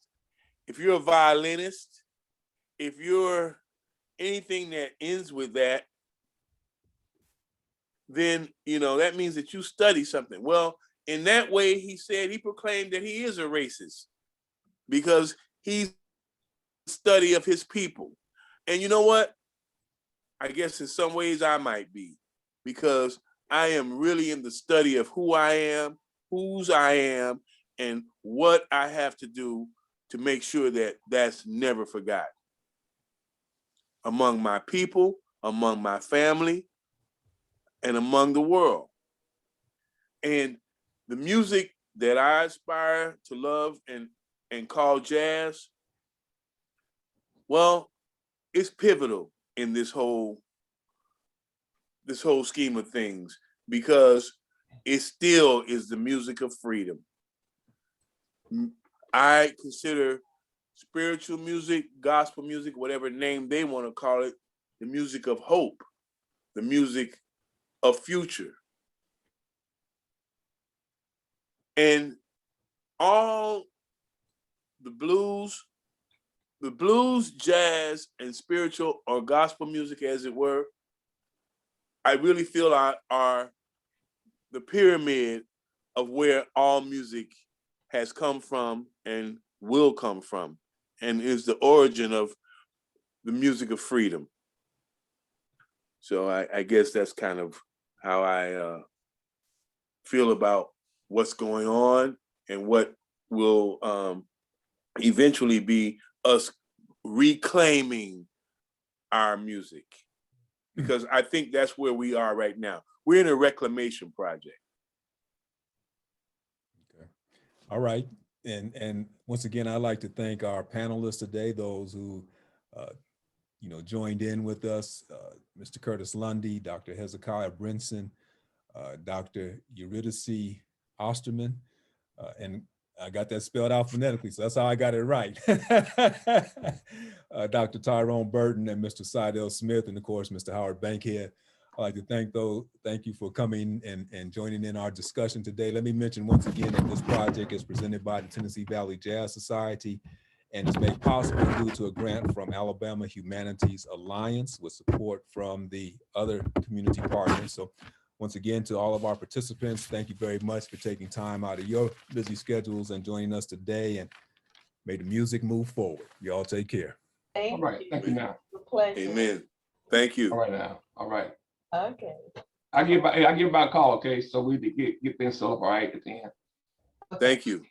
if you're a violinist, if you're anything that ends with that, then, that means that you study something. Well, in that way, he said, he proclaimed that he is a racist because he's the study of his people. And you know what? I guess in some ways I might be, because I am really in the study of who I am, whose I am, and what I have to do to make sure that that's never forgotten among my people, among my family, and among the world. And the music that I aspire to love and call jazz, well, it's pivotal in this whole scheme of things, because it still is the music of freedom. I consider spiritual music, gospel music, whatever name they want to call it, the music of hope, the music of future. And all the blues, jazz, and spiritual or gospel music, as it were, I really feel are the pyramid of where all music has come from and will come from, and is the origin of the music of freedom. So I guess that's kind of how I feel about what's going on and what will eventually be us reclaiming our music. Because I think that's where we are right now. we're in a reclamation project. Okay. All right. And once again, I'd like to thank our panelists today, those who, joined in with us, Mr. Curtis Lundy, Dr. Hezekiah Brinson, Dr. Eurydice Osterman, and I got that spelled out phonetically, so that's how I got it right. Dr. Tyrone Burton and Mr. Cydale Smith, and of course, Mr. Howard Bankhead. I'd like to thank you for coming and joining in our discussion today. Let me mention once again that this project is presented by the Tennessee Valley Jazz Society and is made possible due to a grant from Alabama Humanities Alliance with support from the other community partners. So once again, to all of our participants, thank you very much for taking time out of your busy schedules and joining us today, and may the music move forward. Y'all take care. Thank All right, thank you now. you. Pleasure. Amen. Thank you. All right now, all right. Okay. I give about a call, okay? So we get things set up, all right, at the end. Thank you.